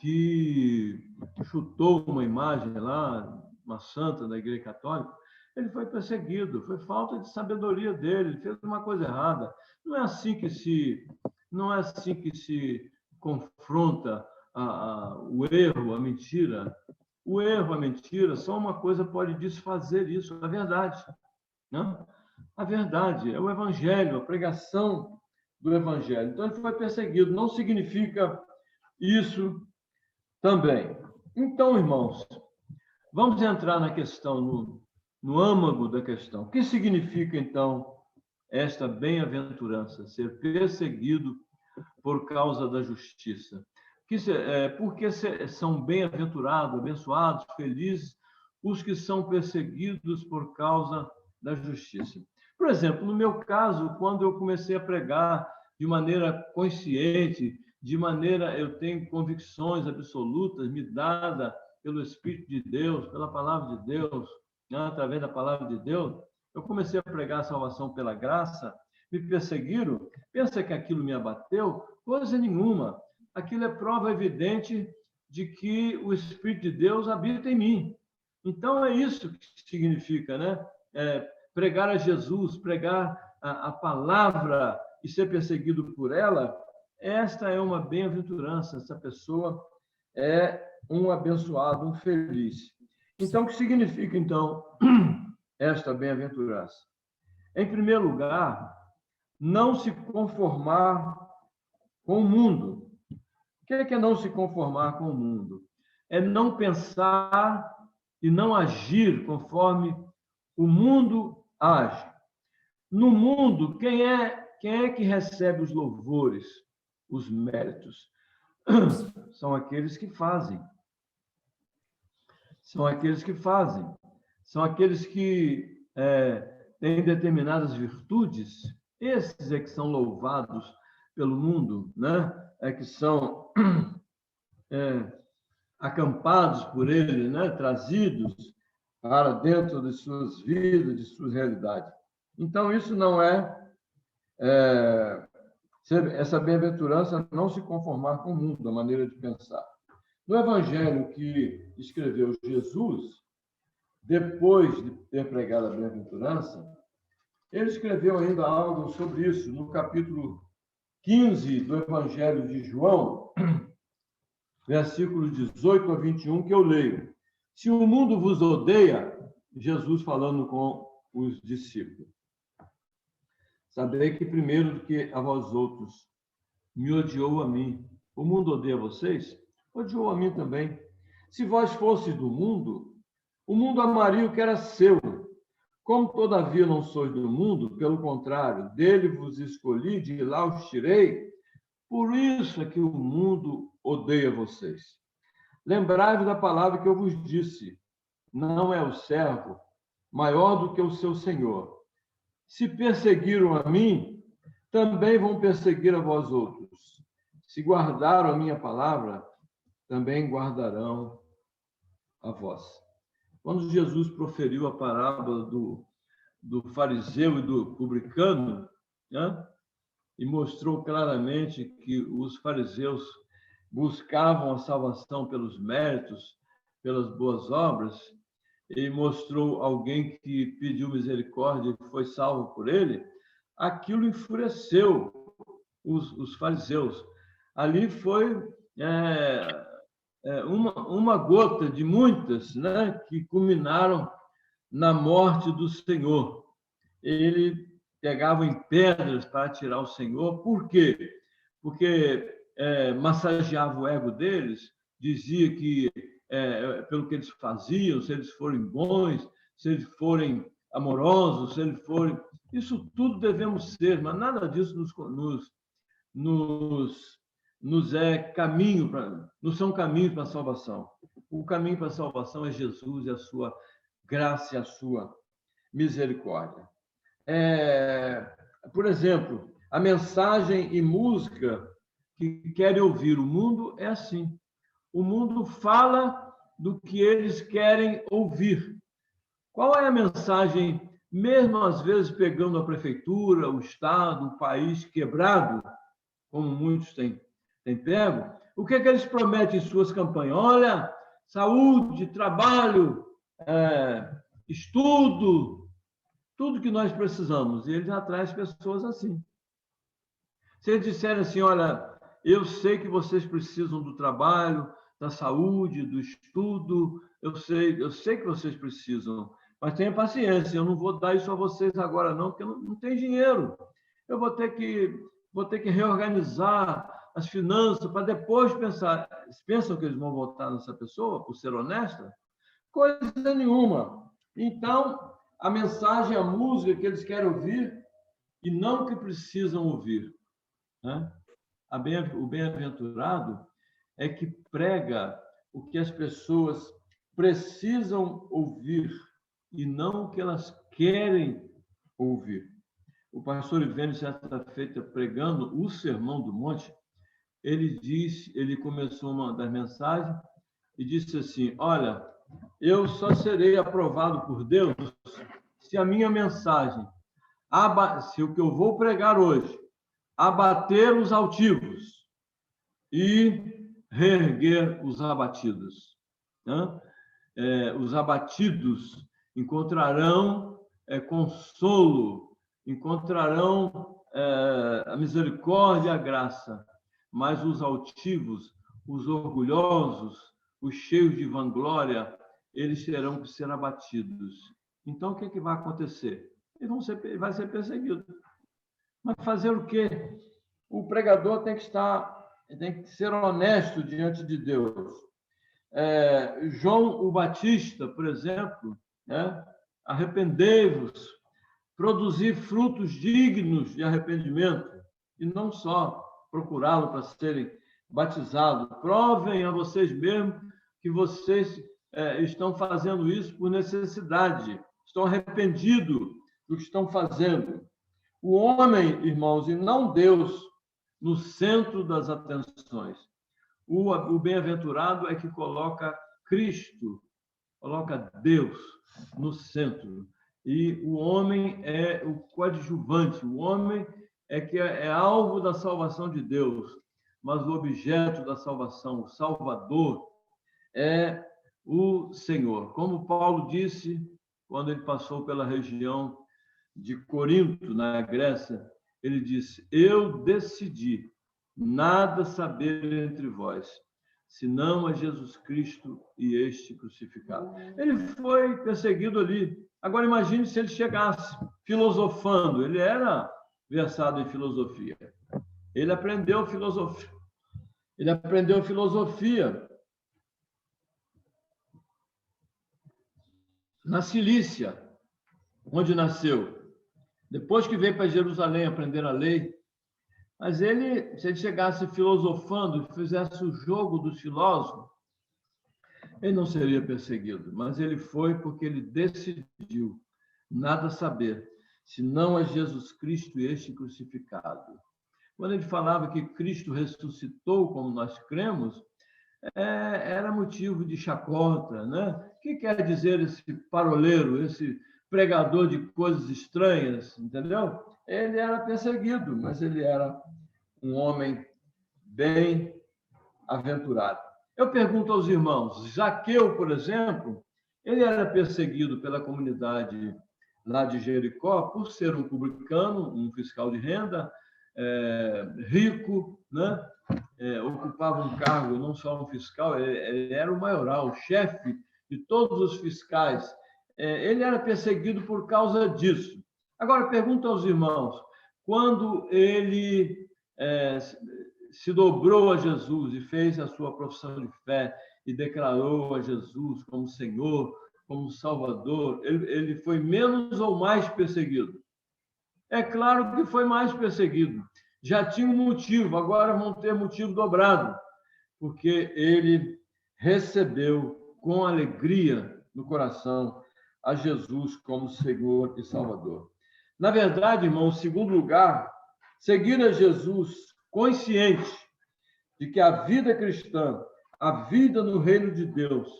que chutou uma imagem lá, uma santa da Igreja Católica? Ele foi perseguido, foi falta de sabedoria dele, ele fez uma coisa errada. Não é assim que se confronta o erro, a mentira. O erro, a mentira, só uma coisa pode desfazer isso, a verdade. Né? A verdade é o Evangelho, a pregação do Evangelho. Então, ele foi perseguido. Não significa isso também. Então, irmãos, vamos entrar na questão, no âmago da questão. O que significa, então, esta bem-aventurança, ser perseguido por causa da justiça? Porque são bem-aventurados, abençoados, felizes os que são perseguidos por causa da justiça. Por exemplo, no meu caso, quando eu comecei a pregar de maneira consciente, eu tenho convicções absolutas me dada pelo Espírito de Deus, pela palavra de Deus, né, através da palavra de Deus, eu comecei a pregar a salvação pela graça, me perseguiram, pensa que aquilo me abateu? Coisa nenhuma. Aquilo é prova evidente de que o Espírito de Deus habita em mim. Então, é isso que significa, né? Pregar a Jesus, pregar a palavra e ser perseguido por ela, esta é uma bem-aventurança. Essa pessoa é um abençoado, um feliz. Então, o que significa, então, esta bem-aventurança? Em primeiro lugar, não se conformar com o mundo. O que é não se conformar com o mundo? É não pensar e não agir conforme o mundo age. No mundo, quem é que recebe os louvores, os méritos? São aqueles que fazem. são aqueles que fazem, são aqueles que têm determinadas virtudes. Esses é que são louvados pelo mundo, né? É que são acampados por ele, né? Trazidos para dentro de suas vidas, de suas realidades. Então, isso não essa bem-aventurança não se conformar com o mundo, a maneira de pensar. No evangelho que escreveu Jesus, depois de ter pregado a bem-aventurança, ele escreveu ainda algo sobre isso, no capítulo 15 do evangelho de João, versículos 18 a 21, que eu leio. Se o mundo vos odeia, Jesus falando com os discípulos, sabei que primeiro do que a vós outros me odiou a mim. O mundo odeia vocês? Odiou a mim também. Se vós fosseis do mundo, o mundo amaria o que era seu. Como, todavia, não sois do mundo, pelo contrário, dele vos escolhi, de lá os tirei, por isso é que o mundo odeia vocês. Lembrai-vos da palavra que eu vos disse, não é o servo maior do que o seu senhor. Se perseguiram a mim, também vão perseguir a vós outros. Se guardaram a minha palavra, também guardarão a vós. Quando Jesus proferiu a parábola do fariseu e do publicano, né, e mostrou claramente que os fariseus buscavam a salvação pelos méritos, pelas boas obras, e mostrou alguém que pediu misericórdia e foi salvo por ele, aquilo enfureceu os fariseus. Ali foi uma gota de muitas, né, que culminaram na morte do Senhor. Ele pegava em pedras para tirar o Senhor. Por quê? Porque massageava o ego deles, dizia que, pelo que eles faziam, se eles forem bons, se eles forem amorosos, se eles forem... Isso tudo devemos ser, mas nada disso nos é caminho não são caminhos para a salvação. O caminho para a salvação é Jesus e a sua graça e a sua misericórdia. Por exemplo, a mensagem e música que querem ouvir o mundo é assim. O mundo fala do que eles querem ouvir. Qual é a mensagem, mesmo às vezes pegando a prefeitura, o Estado, o país quebrado, como muitos têm pego? O que é que eles prometem em suas campanhas? Olha, saúde, trabalho, estudo, tudo que nós precisamos. E eles atraem as pessoas assim. Se eles disserem assim, olha, eu sei que vocês precisam do trabalho, da saúde, do estudo, eu sei que vocês precisam, mas tenha paciência, eu não vou dar isso a vocês agora não, porque não tem dinheiro. Eu vou ter que reorganizar as finanças para depois pensar. Pensam que eles vão votar nessa pessoa por ser honesta? Coisa nenhuma. Então, a mensagem, a música que eles querem ouvir e não que precisam ouvir, né? O bem-aventurado é que prega o que as pessoas precisam ouvir e não o que elas querem ouvir. O pastor Ivênio, certa feita, pregando o Sermão do Monte, ele começou uma das mensagens e disse assim, olha, eu só serei aprovado por Deus se a minha mensagem, se o que eu vou pregar hoje, abater os altivos e reerguer os abatidos. Né? Os abatidos encontrarão consolo, encontrarão a misericórdia e a graça, mas os altivos, os orgulhosos, os cheios de vanglória, eles terão que ser abatidos. Então, o que é que vai acontecer? Ele vai ser perseguido. Mas fazer o quê? O pregador tem que ser honesto diante de Deus. João o Batista, por exemplo, né? Arrependei-vos, produzir frutos dignos de arrependimento, e não só procurá-lo para serem batizados. Provem a vocês mesmos que vocês estão fazendo isso por necessidade, estão arrependidos do que estão fazendo. O homem, irmãos, e não Deus, no centro das atenções. O bem-aventurado é que coloca Cristo, coloca Deus no centro. E o homem é o coadjuvante, o homem é que é alvo da salvação de Deus, mas o objeto da salvação, o Salvador, é o Senhor. Como Paulo disse quando ele passou pela região de Corinto, na Grécia, ele disse: eu decidi nada saber entre vós, senão a Jesus Cristo e este crucificado. Ele foi perseguido ali. Agora imagine se ele chegasse filosofando. Ele era versado em filosofia. Ele aprendeu filosofia. Ele aprendeu filosofia na Cilícia, onde nasceu. Depois que veio para Jerusalém aprender a lei, mas ele, se ele chegasse filosofando e fizesse o jogo dos filósofos, ele não seria perseguido. Mas ele foi porque ele decidiu nada saber, senão a Jesus Cristo e este crucificado. Quando ele falava que Cristo ressuscitou, como nós cremos, era motivo de chacota, né? O que quer dizer esse paroleiro, esse pregador de coisas estranhas, entendeu? Ele era perseguido, mas ele era um homem bem-aventurado. Eu pergunto aos irmãos, Zaqueu, por exemplo, ele era perseguido pela comunidade lá de Jericó por ser um publicano, um fiscal de renda, rico, né? Ocupava um cargo, não só um fiscal, ele era o maioral, o chefe de todos os fiscais. Ele era perseguido por causa disso. Agora, pergunto aos irmãos, quando ele se dobrou a Jesus e fez a sua profissão de fé e declarou a Jesus como Senhor, como Salvador, ele foi menos ou mais perseguido? É claro que foi mais perseguido. Já tinha um motivo, agora vão ter motivo dobrado, porque ele recebeu com alegria no coração a Jesus como Senhor e Salvador. Na verdade, irmão, em segundo lugar, seguir a Jesus consciente de que a vida cristã, a vida no reino de Deus,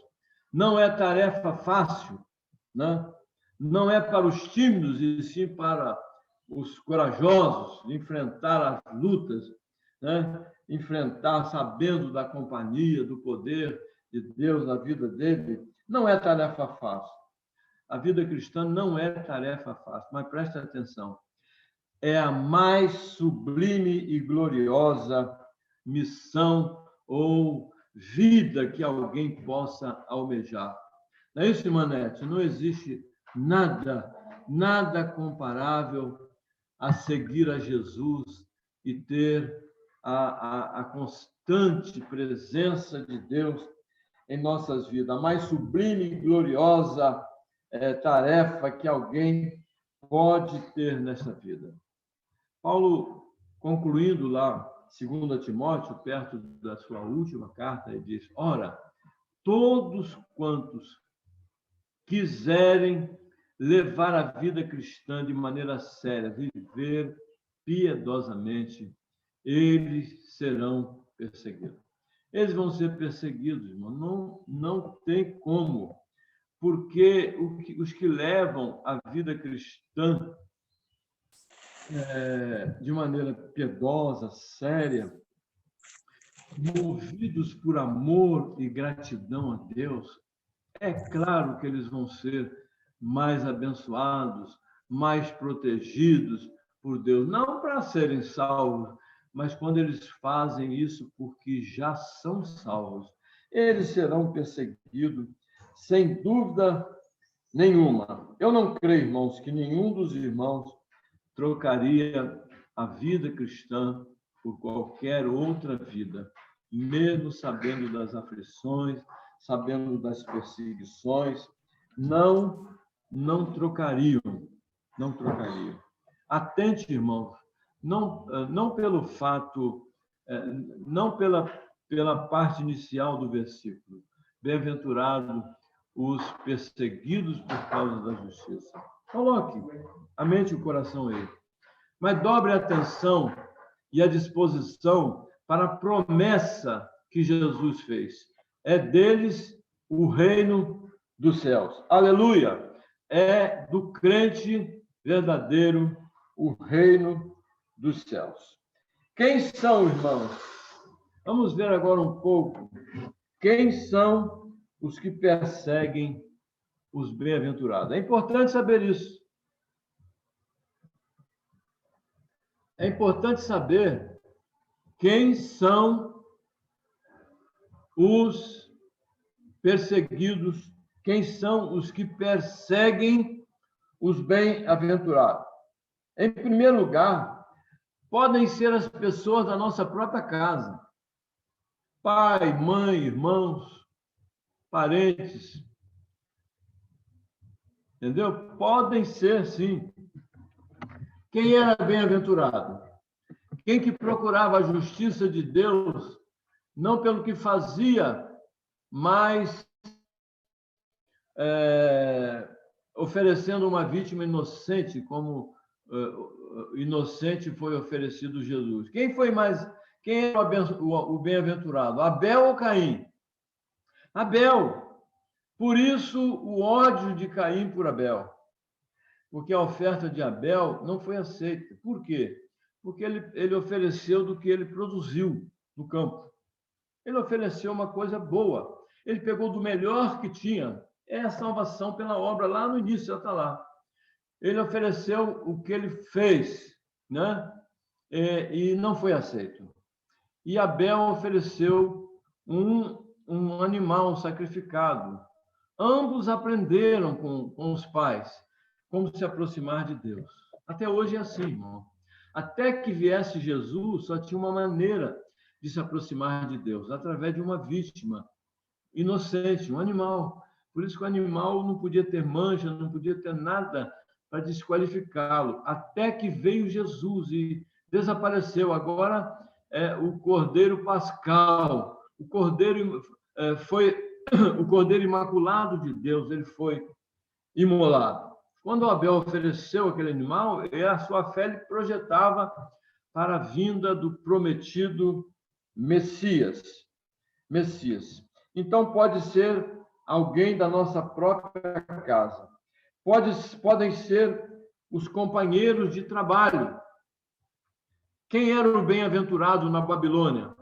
não é tarefa fácil, né? Não é para os tímidos, e sim para os corajosos, enfrentar as lutas, né? Enfrentar sabendo da companhia, do poder de Deus na vida dele, não é tarefa fácil. A vida cristã não é tarefa fácil, mas preste atenção. É a mais sublime e gloriosa missão ou vida que alguém possa almejar. Não é isso, Manete? Não existe nada comparável a seguir a Jesus e ter a constante presença de Deus em nossas vidas. A mais sublime e gloriosa tarefa que alguém pode ter nessa vida. Paulo, concluindo lá, 2 Timóteo, perto da sua última carta, ele diz: ora, todos quantos quiserem levar a vida cristã de maneira séria, viver piedosamente, eles serão perseguidos. Eles vão ser perseguidos, irmão. Não tem como. Porque os que levam a vida cristã de maneira piedosa, séria, movidos por amor e gratidão a Deus, é claro que eles vão ser mais abençoados, mais protegidos por Deus, não para serem salvos, mas quando eles fazem isso porque já são salvos, eles serão perseguidos sem dúvida nenhuma. Eu não creio, irmãos, que nenhum dos irmãos trocaria a vida cristã por qualquer outra vida, mesmo sabendo das aflições, sabendo das perseguições, não trocariam. Atente, irmãos, não pelo fato, não pela parte inicial do versículo. Bem-aventurado os perseguidos por causa da justiça. Coloque a mente e o coração aí. Mas dobre a atenção e a disposição para a promessa que Jesus fez. É deles o reino dos céus. Aleluia! É do crente verdadeiro o reino dos céus. Quem são, irmãos? Vamos ver agora um pouco. Quem são os que perseguem os bem-aventurados? É importante saber isso. É importante saber quem são os perseguidos, quem são os que perseguem os bem-aventurados. Em primeiro lugar, podem ser as pessoas da nossa própria casa. Pai, mãe, irmãos, parentes. Entendeu? Podem ser, sim. Quem era bem-aventurado? Quem que procurava a justiça de Deus, não pelo que fazia, mas oferecendo uma vítima inocente, como inocente foi oferecido Jesus. Quem era o bem-aventurado? Abel ou Caim? Abel. Por isso, o ódio de Caim por Abel. Porque a oferta de Abel não foi aceita. Por quê? Porque ele ofereceu do que ele produziu no campo. Ele ofereceu uma coisa boa. Ele pegou do melhor que tinha. É a salvação pela obra, lá no início, já está lá. Ele ofereceu o que ele fez, né? E não foi aceito. E Abel ofereceu um animal sacrificado. Ambos aprenderam com os pais como se aproximar de Deus. Até hoje é assim, irmão. Até que viesse Jesus, só tinha uma maneira de se aproximar de Deus, através de uma vítima inocente, um animal. Por isso que o animal não podia ter mancha, não podia ter nada para desqualificá-lo. Até que veio Jesus e desapareceu. Agora é o Cordeiro Pascal, o Cordeiro o Cordeiro Imaculado de Deus, ele foi imolado. Quando Abel ofereceu aquele animal, a sua fé ele projetava para a vinda do prometido Messias. Então, pode ser alguém da nossa própria casa. Podem ser os companheiros de trabalho. Quem era o bem-aventurado na Babilônia?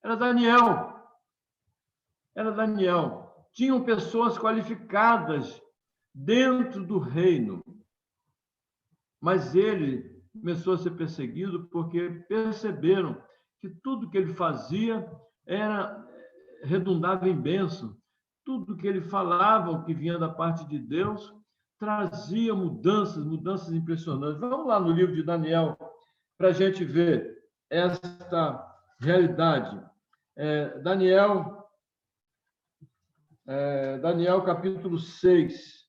Era Daniel. Tinham pessoas qualificadas dentro do reino. Mas ele começou a ser perseguido porque perceberam que tudo que ele fazia redundava em bênção. Tudo que ele falava, o que vinha da parte de Deus, trazia mudanças impressionantes. Vamos lá no livro de Daniel, para a gente ver esta realidade. Daniel, capítulo 6.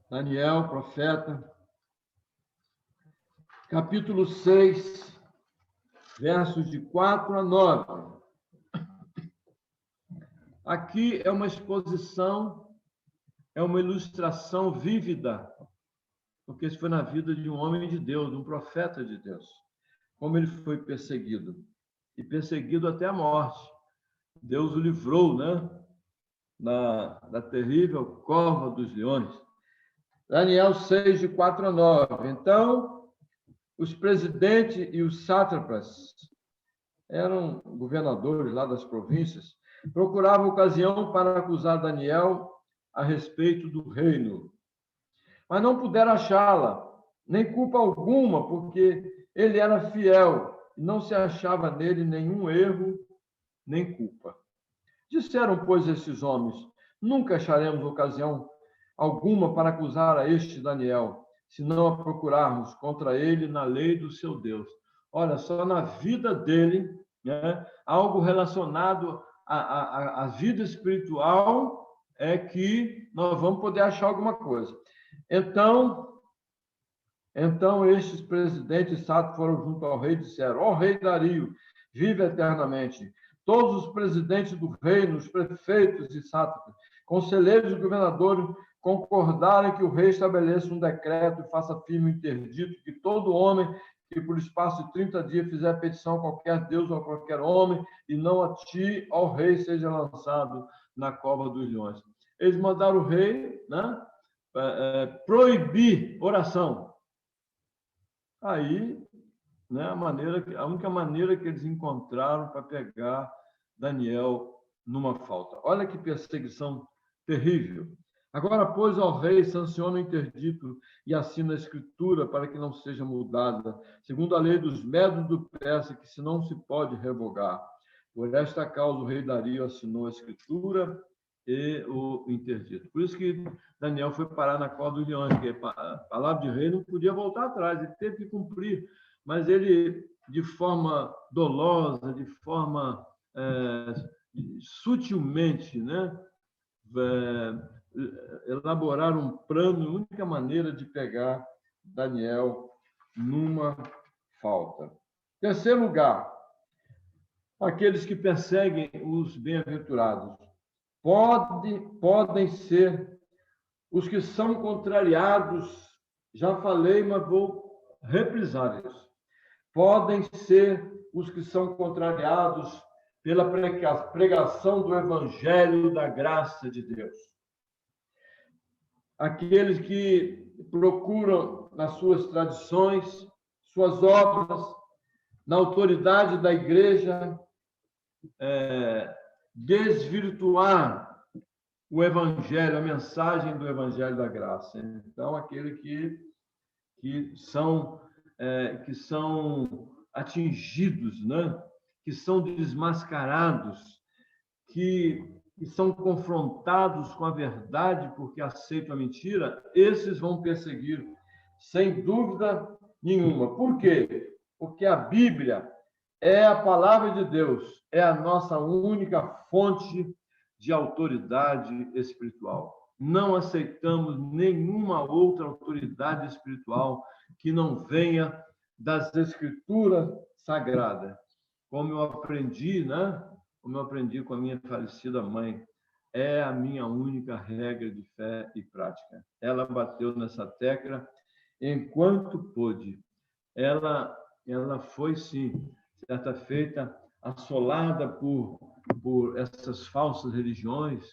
Daniel, profeta, capítulo 6, versos de 4 a 9. Aqui é uma exposição, é uma ilustração vívida, porque isso foi na vida de um homem de Deus, de um profeta de Deus, como ele foi perseguido, e perseguido até a morte. Deus o livrou, né, da terrível cova dos leões. Daniel 6, de 4 a 9. Então, os presidentes e os sátrapas, eram governadores lá das províncias, procuravam ocasião para acusar Daniel a respeito do reino. Mas não puderam achá-la, nem culpa alguma, porque ele era fiel e não se achava nele nenhum erro, nem culpa. Disseram, pois, esses homens: nunca acharemos ocasião alguma para acusar a este Daniel, se não a procurarmos contra ele na lei do seu Deus. Olha, só na vida dele, né, algo relacionado à vida espiritual é que nós vamos poder achar alguma coisa. Então estes presidentes sátrapas foram junto ao rei e disseram: ó rei Dario, vive eternamente. todos os presidentes do reino, os prefeitos e sátrapas, conselheiros e governadores concordarem que o rei estabeleça um decreto e faça firme o interdito que todo homem que por espaço de 30 dias fizer petição a qualquer deus ou a qualquer homem e não a ti, ao rei, seja lançado na cova dos leões. Eles mandaram o rei, né, proibir oração. Aí, né, a única maneira que eles encontraram para pegar Daniel numa falta. Olha que perseguição terrível. Agora, pois, ao rei, sanciona o interdito e assina a escritura para que não seja mudada, segundo a lei dos Medos do Persa, que se não se pode revogar. Por esta causa, o rei Dario assinou a escritura e o interdito. Por isso que Daniel foi parar na cova dos leões, porque a palavra de rei não podia voltar atrás, ele teve que cumprir. Mas ele, de forma dolosa, de forma sutilmente, né, elaborar um plano, a única maneira de pegar Daniel numa falta. Terceiro lugar, aqueles que perseguem os bem-aventurados. Podem ser os que são contrariados, já falei, mas vou reprisar isso. Podem ser os que são contrariados pela pregação do evangelho da graça de Deus. Aqueles que procuram nas suas tradições, suas obras, na autoridade da igreja, desvirtuar o evangelho, a mensagem do evangelho da graça. Então, aqueles que são atingidos, né? Que são desmascarados, que são confrontados com a verdade porque aceitam a mentira, esses vão perseguir, sem dúvida nenhuma. Por quê? Porque a Bíblia é a palavra de Deus, é a nossa única fonte de autoridade espiritual. Não aceitamos nenhuma outra autoridade espiritual que não venha das Escrituras Sagradas. Como eu aprendi, né? Como eu aprendi com a minha falecida mãe, é a minha única regra de fé e prática. Ela bateu nessa tecla enquanto pôde. Ela foi, sim, certa feita, assolada por essas falsas religiões,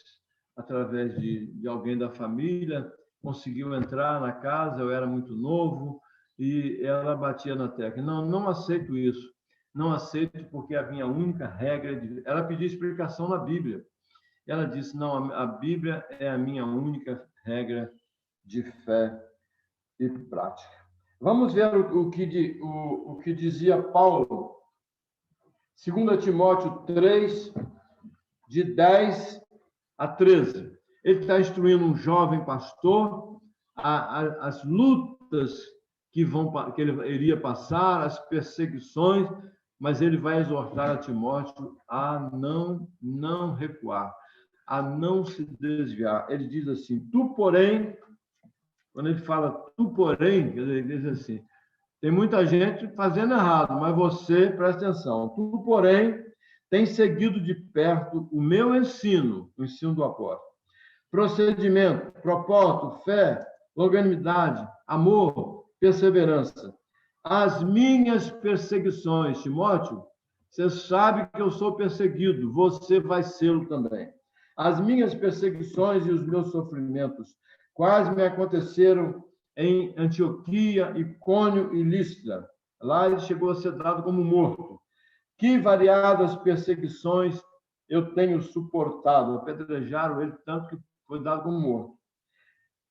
através de alguém da família, conseguiu entrar na casa, eu era muito novo, e ela batia na tecla. Não aceito isso. Não aceito porque a minha única regra de... Ela pediu explicação na Bíblia. Ela disse, não, a Bíblia é a minha única regra de fé e prática. Vamos ver o que dizia Paulo, 2 Timóteo 3, de 10 a 13. Ele está instruindo um jovem pastor as lutas que ele iria passar, as perseguições, mas ele vai exortar a Timóteo a não recuar, a não se desviar. Ele diz assim, tu, porém, quando ele fala tu, porém, ele diz assim, tem muita gente fazendo errado, mas você, presta atenção, tu, porém, tem seguido de perto o meu ensino, o ensino do apóstolo, procedimento, propósito, fé, longanimidade, amor, perseverança. As minhas perseguições, Timóteo, você sabe que eu sou perseguido, você vai ser também. As minhas perseguições e os meus sofrimentos, quais me aconteceram em Antioquia, Icônio e Listra. Lá ele chegou a ser dado como morto. Que variadas perseguições eu tenho suportado. Apedrejaram ele tanto que foi dado como morto.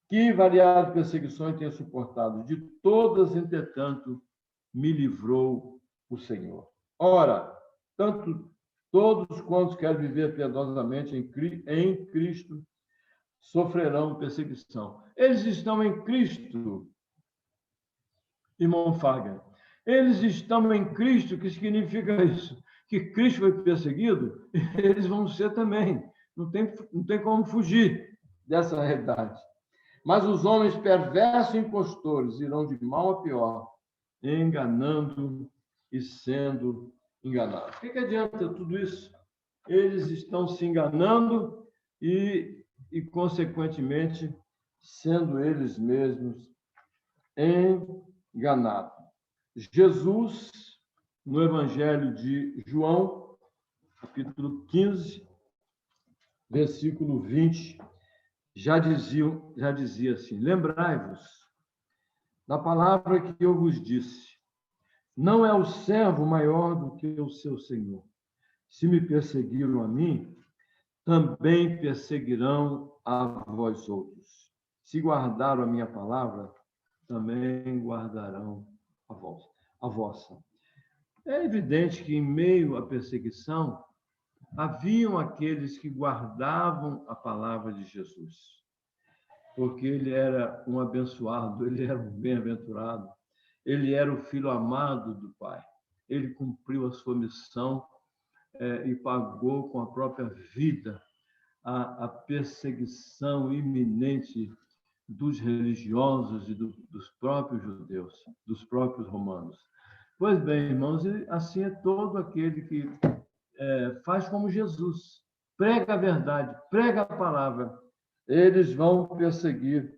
Que variadas perseguições tenho suportado. De todas, entretanto, me livrou o Senhor. Ora, tanto todos quantos querem viver piedosamente em Cristo sofrerão perseguição. Eles estão em Cristo, irmão Fagner. Eles estão em Cristo, que significa isso? Que Cristo foi perseguido, eles vão ser também. Não tem como fugir dessa realidade. Mas os homens perversos e impostores irão de mal a pior, enganando e sendo enganados. O que adianta tudo isso? eles estão se enganando e consequentemente, sendo eles mesmos enganados. Jesus, no Evangelho de João, capítulo 15, versículo 20, já dizia assim: lembrai-vos da palavra que eu vos disse, não é o servo maior do que o seu senhor. Se me perseguiram a mim, também perseguirão a vós outros. Se guardaram a minha palavra, também guardarão a vossa. É evidente que, em meio à perseguição, haviam aqueles que guardavam a palavra de Jesus, porque ele era um abençoado, ele era um bem-aventurado, ele era o filho amado do Pai. Ele cumpriu a sua missão e pagou com a própria vida a perseguição iminente dos religiosos e dos próprios judeus, dos próprios romanos. Pois bem, irmãos, assim é todo aquele que faz como Jesus, prega a verdade, prega a palavra. Eles vão perseguir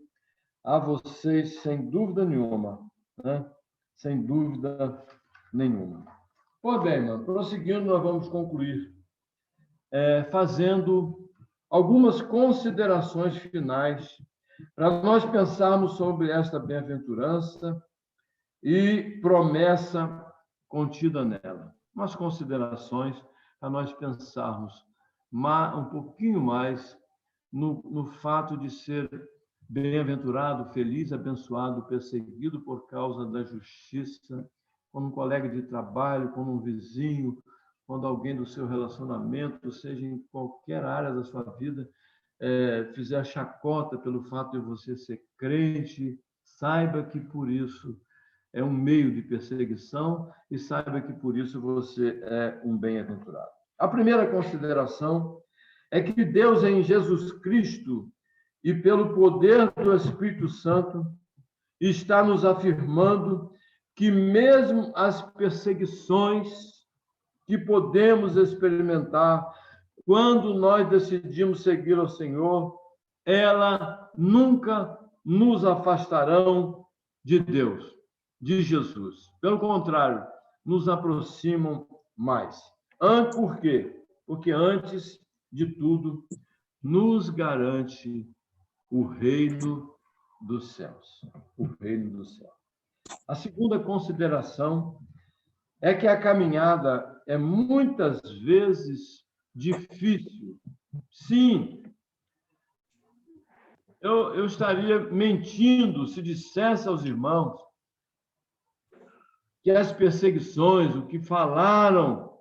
a vocês sem dúvida nenhuma, né? Sem dúvida nenhuma. Pois bem, irmão, prosseguindo, nós vamos concluir fazendo algumas considerações finais para nós pensarmos sobre esta bem-aventurança e promessa contida nela. Umas considerações para nós pensarmos um pouquinho mais no fato de ser bem-aventurado, feliz, abençoado, perseguido por causa da justiça, como um colega de trabalho, como um vizinho, quando alguém do seu relacionamento, seja em qualquer área da sua vida, fizer chacota pelo fato de você ser crente, saiba que por isso é um meio de perseguição e saiba que por isso você é um bem-aventurado. A primeira consideração é que Deus, em Jesus Cristo e pelo poder do Espírito Santo, está nos afirmando que mesmo as perseguições que podemos experimentar quando nós decidimos seguir ao Senhor, elas nunca nos afastarão de Deus, de Jesus. Pelo contrário, nos aproximam mais. Por quê? Porque, antes de tudo, nos garante o reino dos céus. O reino dos céus. A segunda consideração é que a caminhada é muitas vezes difícil. Sim, eu estaria mentindo se dissesse aos irmãos que as perseguições, o que falaram,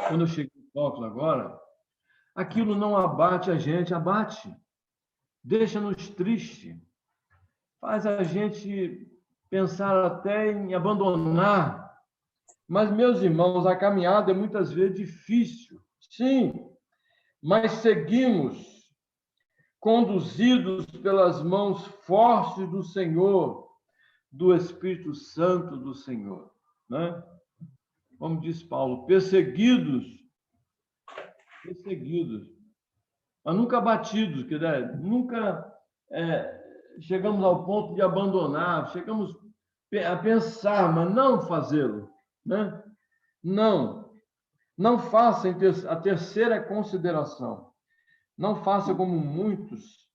quando eu cheguei no tópico agora, aquilo não abate a gente, abate, deixa-nos triste, faz a gente pensar até em abandonar. Mas, meus irmãos, a caminhada é muitas vezes difícil, sim, mas seguimos conduzidos pelas mãos fortes do Senhor, do Espírito Santo do Senhor, né? Como diz Paulo, perseguidos, mas nunca abatidos, quer dizer, nunca chegamos ao ponto de abandonar, chegamos a pensar, mas não fazê-lo, né? Não faça a terceira consideração. Não faça como muitos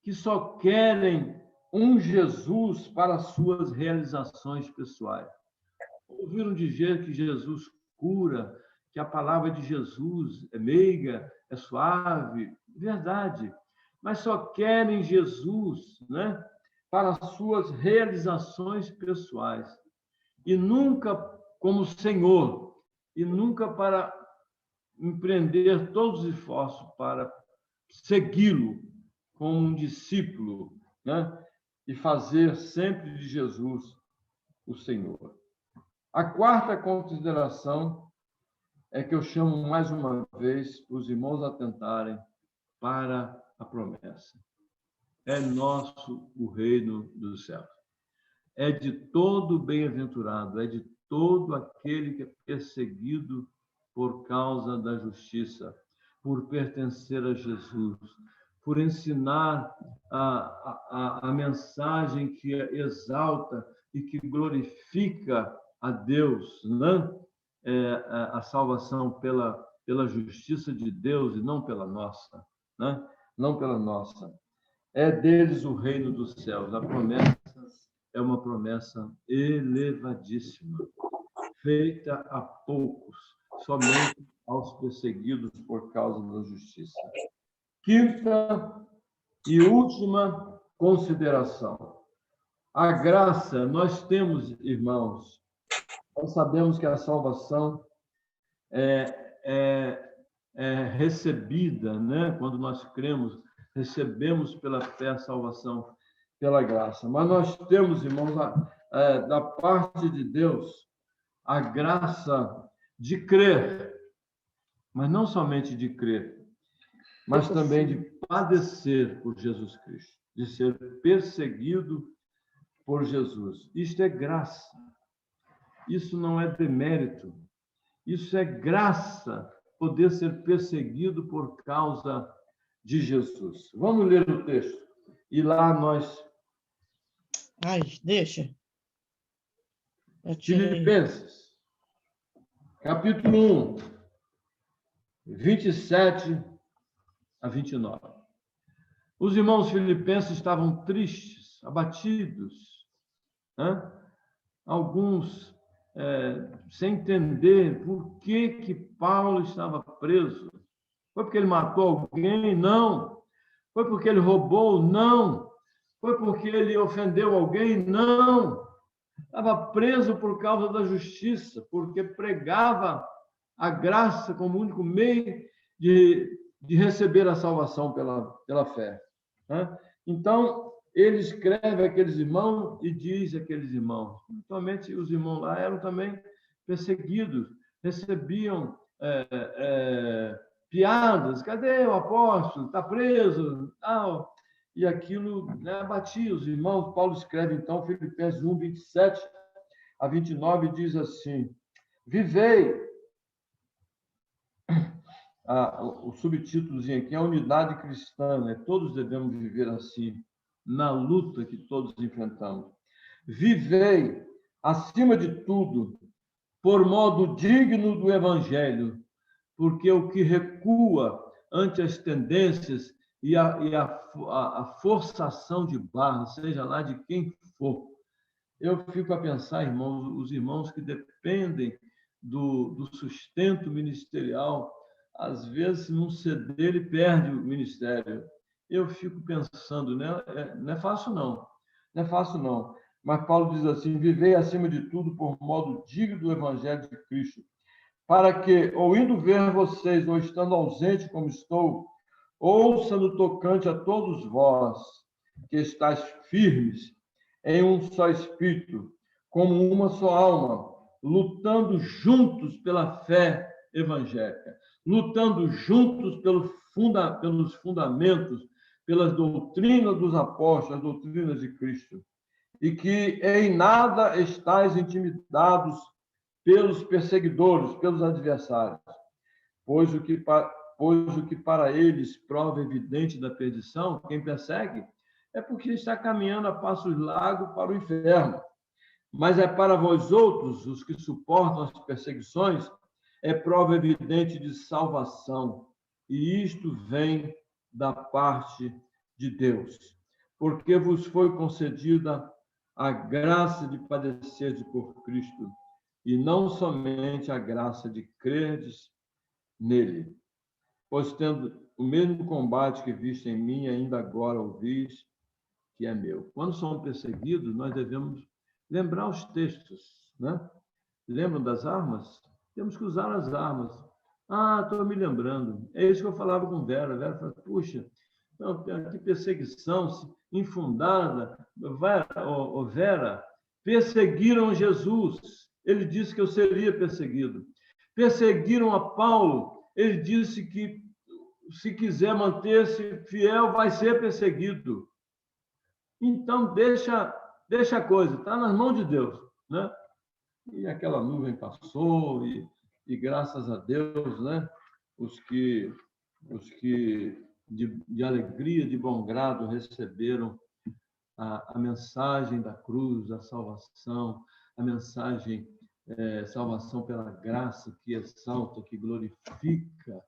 que só querem um Jesus para suas realizações pessoais. Ouviram dizer que Jesus cura, que a palavra de Jesus é meiga, é suave, verdade, mas só querem Jesus, né, para suas realizações pessoais e nunca como Senhor, e nunca para empreender todos os esforços para segui-lo como um discípulo, né, e fazer sempre de Jesus o Senhor. A quarta consideração é que eu chamo mais uma vez os irmãos a atentarem para a promessa. É nosso o reino dos céus. É de todo bem-aventurado, é de todo aquele que é perseguido por causa da justiça, por pertencer a Jesus, por ensinar a mensagem que exalta e que glorifica a Deus, né? A salvação pela justiça de Deus e não pela nossa, né? Não pela nossa. É deles o reino dos céus. A promessa é uma promessa elevadíssima, feita a poucos, somente aos perseguidos por causa da justiça. Quinta e última consideração. A graça, nós temos, irmãos, nós sabemos que a salvação é recebida, né? Quando nós cremos, recebemos pela fé a salvação pela graça. Mas nós temos, irmãos, da parte de Deus, a graça de crer, mas não somente de crer, mas também de padecer por Jesus Cristo, de ser perseguido por Jesus. Isto é graça. Isso não é demérito. Isso é graça, poder ser perseguido por causa de Jesus. Vamos ler o texto. E lá nós... Deixa. Filipenses, capítulo 1, 27 a 29. Os irmãos filipenses estavam tristes, abatidos, né? Alguns sem entender por que Paulo estava preso. Foi porque ele matou alguém? Não. Foi porque ele roubou? Não. Foi porque ele ofendeu alguém? Não. Estava preso por causa da justiça, porque pregava a graça como único meio de receber a salvação pela fé. Né? Então, ele escreve àqueles irmãos e diz àqueles irmãos. Principalmente os irmãos lá eram também perseguidos, recebiam piadas. Cadê o apóstolo? Está preso? E aquilo, né, abatia os irmãos. Paulo escreve, então, Filipenses 1, 27 a 29, diz assim: vivei, o subtítulozinho aqui é a unidade cristã, né? Todos devemos viver assim, na luta que todos enfrentamos. Vivei, acima de tudo, por modo digno do Evangelho, porque o que recua ante as tendências e a forçação de barra, seja lá de quem for. Eu fico a pensar, irmãos, os irmãos que dependem do sustento ministerial, às vezes, num ceder, ele perde o ministério. Eu fico pensando, né? Não é fácil, não. Não é fácil, não. Mas Paulo diz assim: vivei acima de tudo por modo digno do Evangelho de Cristo, para que, ou indo ver vocês, ou estando ausente como estou, ouça no tocante a todos vós, que estáis firmes em um só espírito, como uma só alma, lutando juntos pela fé evangélica, lutando juntos pelos fundamentos, pelas doutrinas dos apóstolos, as doutrinas de Cristo, e que em nada estáis intimidados pelos perseguidores, pelos adversários, pois o que para eles prova evidente da perdição, quem persegue, é porque está caminhando a passos largos para o inferno. Mas é para vós outros, os que suportam as perseguições, é prova evidente de salvação. E isto vem da parte de Deus, porque vos foi concedida a graça de padecer por Cristo, e não somente a graça de crerdes nele. Pois tendo o mesmo combate que viste em mim, ainda agora ouvis que é meu. Quando somos perseguidos, nós devemos lembrar os textos, né? Lembram das armas? Temos que usar as armas. Estou me lembrando. É isso que eu falava com Vera. Vera falou: puxa, que perseguição infundada. Vera, perseguiram Jesus. Ele disse que eu seria perseguido. Perseguiram a Paulo. Ele disse que, se quiser manter-se fiel, vai ser perseguido. Então, deixa a coisa, está nas mãos de Deus, né? E aquela nuvem passou, e e graças a Deus, né? Os que de alegria, de bom grado, receberam a mensagem da cruz, a salvação, a mensagem, salvação pela graça que exalta, que glorifica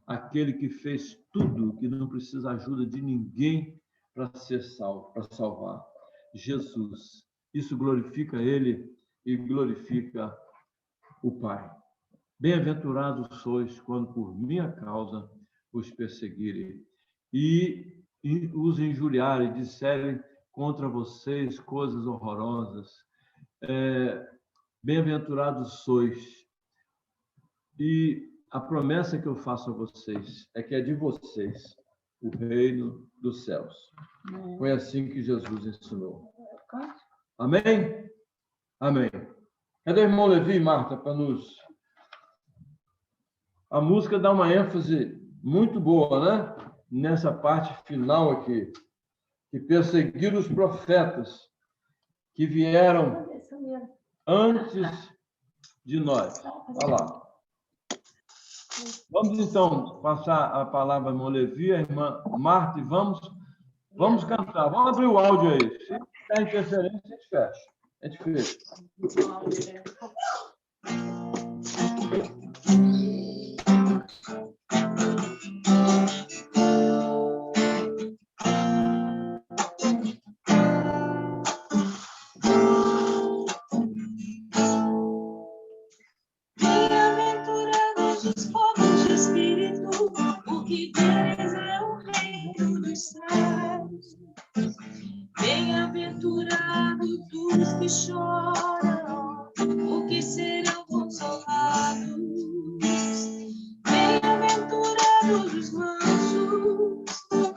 aquele que fez tudo, que não precisa ajuda de ninguém para ser salvo, para salvar. Jesus. Isso glorifica ele e glorifica o Pai. Bem-aventurados sois quando por minha causa os perseguirem e os injuriarem, disserem contra vocês coisas horrorosas. Bem-aventurados sois. E a promessa que eu faço a vocês é que é de vocês o reino dos céus. Foi assim que Jesus ensinou. Amém? Amém. Cadê o irmão Levi e Marta para nos... A música dá uma ênfase muito boa, né? Nessa parte final aqui. Que perseguiram os profetas que vieram antes de nós. Olha lá. Vamos, então, passar a palavra ao irmão Levi, a irmã Marta, e vamos cantar. Vamos abrir o áudio aí. Se tiver interferência, a gente fecha. A gente fecha. Bem-aventurados os pobres de espírito, porque deles é o reino dos céus. Bem-aventurados os que choram, porque serão consolados. Bem-aventurados os mansos,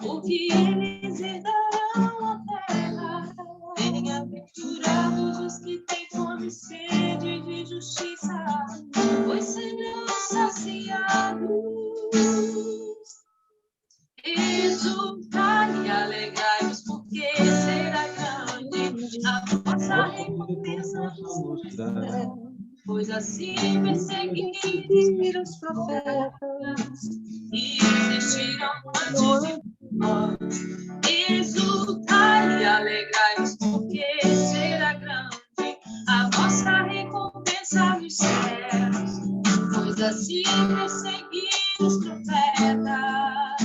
porque eles herdarão a terra. Bem-aventurados os que têm fome e sede de justiça, pois serão saciados. Exultai e alegrai-vos, porque será grande a vossa recompensa nos céus. Pois assim perseguiram os profetas e existiram antes de nós. Exultai e alegrai-vos, porque será grande a vossa recompensa nos céus. Pois assim perseguiram os profetas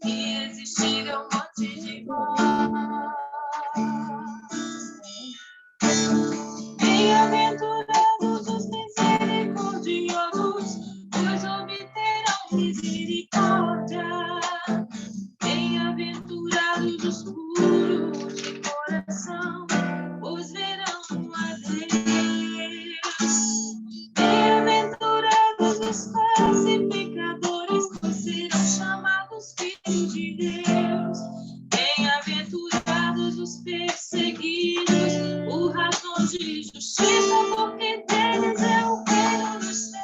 que existiram antes de nós. Bem-aventurados os misericordiosos, pois obterão misericórdia. Bem-aventurados os puros de coração, pois verão a Deus. Bem-aventurados os pacificadores, pois serão chamados filhos de Deus. Bem-aventurados os perseguidos, por razão de justiça, porque deles é o reino dos céus.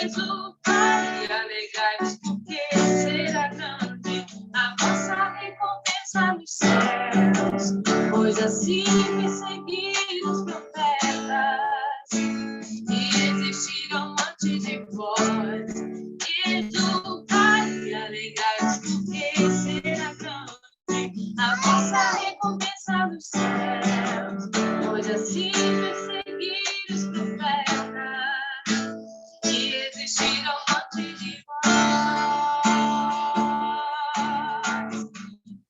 Exultai e alegrai-vos, porque será grande a vossa recompensa nos céus. Pois assim perseguiram os profetas que existiram antes de vós. Exultai e alegrai-vos, porque será grande a vossa recompensa nos céus. Pois assim perseguiram os profetas que existiram antes de vós.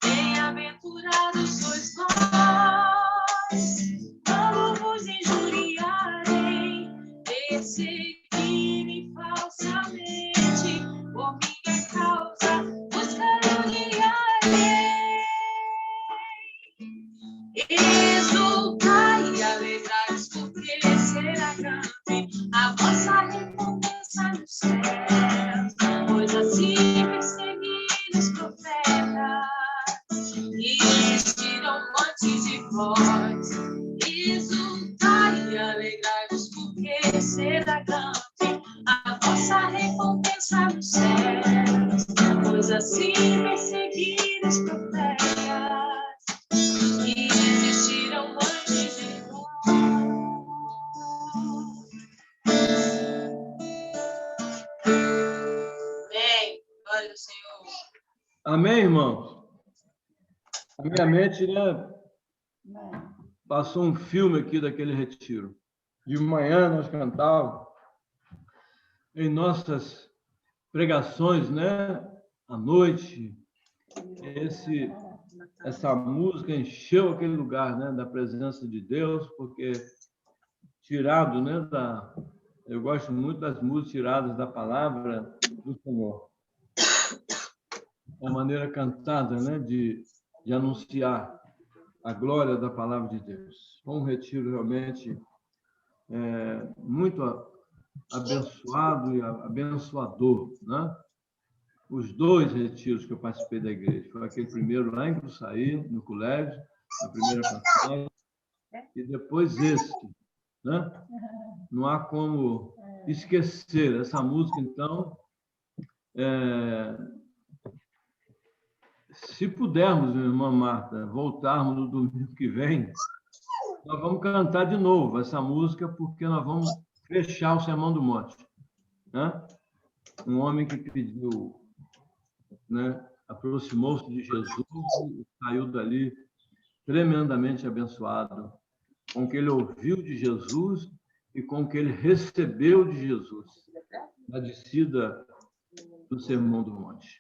Bem-aventurados sois vós, quando vos injuriarem, perseguirem falsamente, por minha causa vos caluniarem. irmãos? A minha mente, né, passou um filme aqui daquele retiro. De manhã nós cantávamos em nossas pregações, né? À noite, essa música encheu aquele lugar, né? Da presença de Deus, porque tirado, né? Eu gosto muito das músicas tiradas da palavra do Senhor. A maneira cantada, né? De anunciar a glória da palavra de Deus. Foi um retiro realmente muito abençoado e abençoador, né? Os 2 retiros que eu participei da igreja, foi aquele primeiro lá em Cruçaí, no colégio, a primeira passagem, e depois esse, né? Não há como esquecer essa música, então, se pudermos, minha irmã Marta, voltarmos no domingo que vem, nós vamos cantar de novo essa música, porque nós vamos fechar o Sermão do Monte, né? Um homem que pediu, né, aproximou-se de Jesus e saiu dali tremendamente abençoado com o que ele ouviu de Jesus e com o que ele recebeu de Jesus na descida do Sermão do Monte.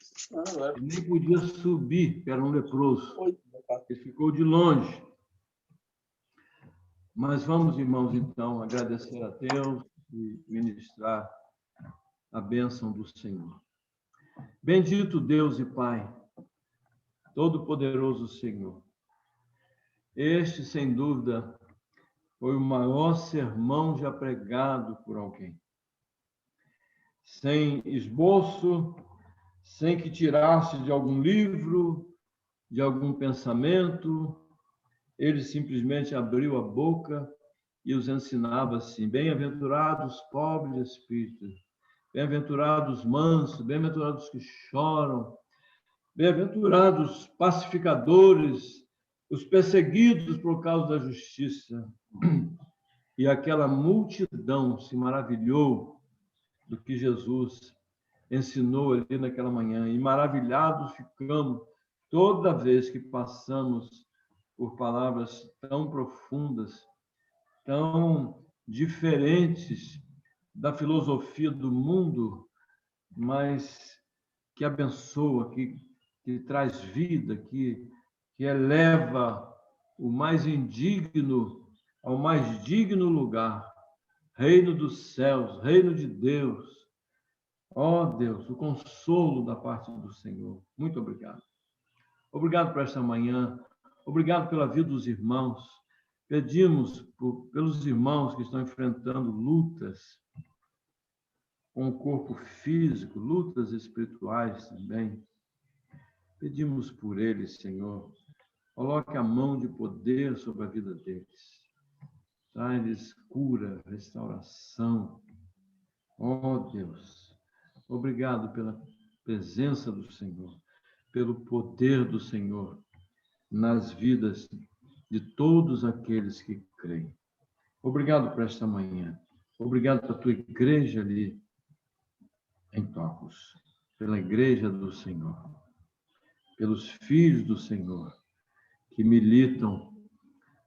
Ele nem podia subir, que era um leproso. Ele ficou de longe. Mas vamos, irmãos, então, agradecer a Deus e ministrar a bênção do Senhor. Bendito Deus e Pai, Todo-Poderoso Senhor. Este, sem dúvida, foi o maior sermão já pregado por alguém. Sem esboço, sem que tirasse de algum livro, de algum pensamento, ele simplesmente abriu a boca e os ensinava assim: bem-aventurados pobres de espírito, bem-aventurados mansos, bem-aventurados que choram, bem-aventurados pacificadores, os perseguidos por causa da justiça. E aquela multidão se maravilhou do que Jesus ensinou ali naquela manhã. E maravilhados ficamos toda vez que passamos por palavras tão profundas, tão diferentes da filosofia do mundo, mas que abençoa, que traz vida, que eleva o mais indigno ao mais digno lugar, reino dos céus, reino de Deus. Ó Deus, o consolo da parte do Senhor. Muito obrigado. Obrigado por esta manhã. Obrigado pela vida dos irmãos. Pedimos pelos irmãos que estão enfrentando lutas com o corpo físico, lutas espirituais também. Pedimos por eles, Senhor. Coloque a mão de poder sobre a vida deles. Traz-lhes cura, restauração. Ó Deus, obrigado pela presença do Senhor, pelo poder do Senhor nas vidas de todos aqueles que creem. Obrigado por esta manhã. Obrigado pela tua igreja ali em Tocos, pela igreja do Senhor, pelos filhos do Senhor que militam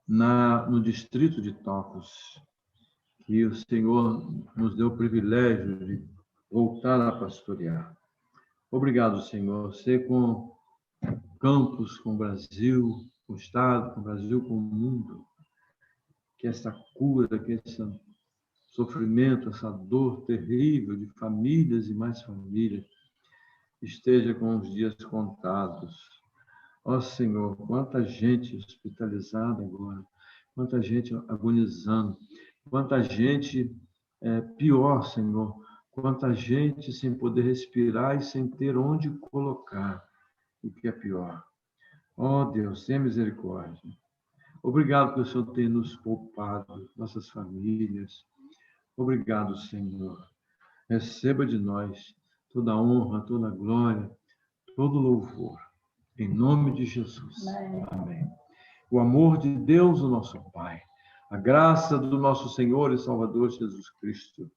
no distrito de Tocos, que o Senhor nos deu o privilégio de voltar a pastorear. Obrigado, Senhor. Ser com Campos, com o Brasil, com o Estado, com o Brasil, com o mundo. Que essa cura, que esse sofrimento, essa dor terrível de famílias e mais famílias esteja com os dias contados. Ó Senhor, quanta gente hospitalizada agora, quanta gente agonizando, quanta gente pior, Senhor, quanta gente sem poder respirar e sem ter onde colocar o que é pior. Ó Deus, tenha misericórdia. Obrigado que o Senhor tem nos poupado, nossas famílias. Obrigado, Senhor. Receba de nós toda a honra, toda a glória, todo o louvor. Em nome de Jesus. Amém. O amor de Deus, o nosso Pai, a graça do nosso Senhor e Salvador Jesus Cristo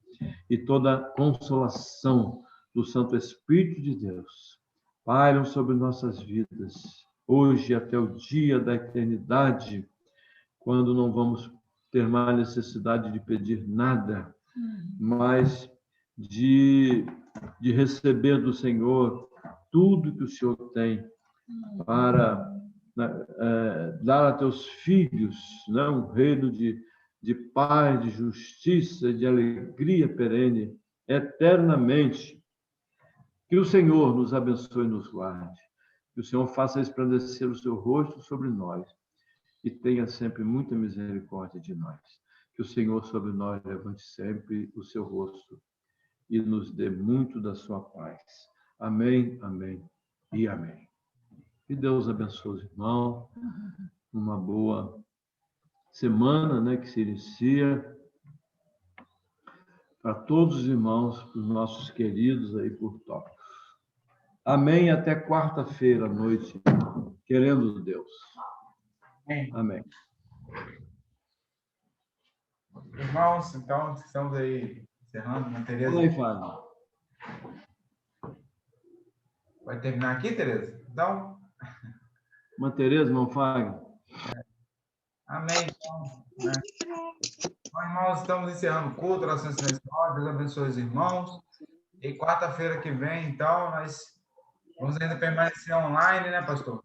e toda a consolação do Santo Espírito de Deus pairam sobre nossas vidas, hoje até o dia da eternidade, quando não vamos ter mais necessidade de pedir nada, mas de receber do Senhor tudo que o Senhor tem para dar a teus filhos, né, um reino de paz, de justiça, de alegria perene, eternamente. Que o Senhor nos abençoe e nos guarde. Que o Senhor faça resplandecer o seu rosto sobre nós e tenha sempre muita misericórdia de nós. Que o Senhor sobre nós levante sempre o seu rosto e nos dê muito da sua paz. Amém, amém e amém. Que Deus abençoe os irmãos. Uma boa semana, né, que se inicia. Para todos os irmãos, para os nossos queridos aí por tópicos. Amém, até quarta-feira à noite, querendo Deus. Amém. Irmãos, então, estamos aí encerrando. Né, Tereza? Fala aí, Fábio. Vai terminar aqui, Tereza? Então, Irmã Tereza, irmão Fábio. amém. Então, né? Então, irmãos, estamos encerrando o culto, oração silenciosa. Deus abençoe os irmãos. E quarta-feira que vem, então, nós vamos ainda permanecer online, né, pastor?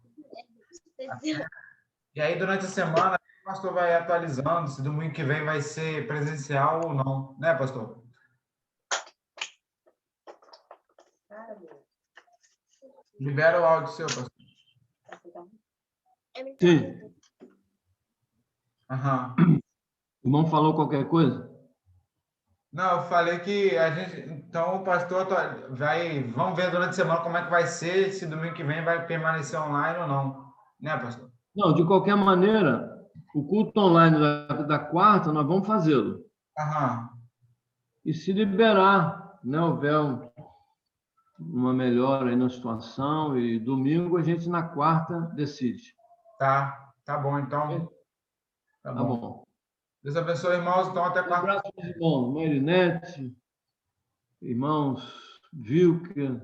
E aí, durante a semana, o pastor vai atualizando se domingo que vem vai ser presencial ou não, né, pastor? Libera o áudio seu, pastor. Sim. Aham. O irmão falou qualquer coisa? Não, eu falei que a gente. Então, o pastor vai. Vamos ver durante a semana como é que vai ser, se domingo que vem vai permanecer online ou não, né, pastor? Não, de qualquer maneira, o culto online da quarta, nós vamos fazê-lo. Aham. E se liberar, né, houver uma melhora aí na situação, e domingo a gente na quarta decide. Tá bom, então. Tá Tá bom. bom. Deus abençoe, irmãos. Então, até Um quarta. abraço aos irmãos Marinete, irmãos Vilker,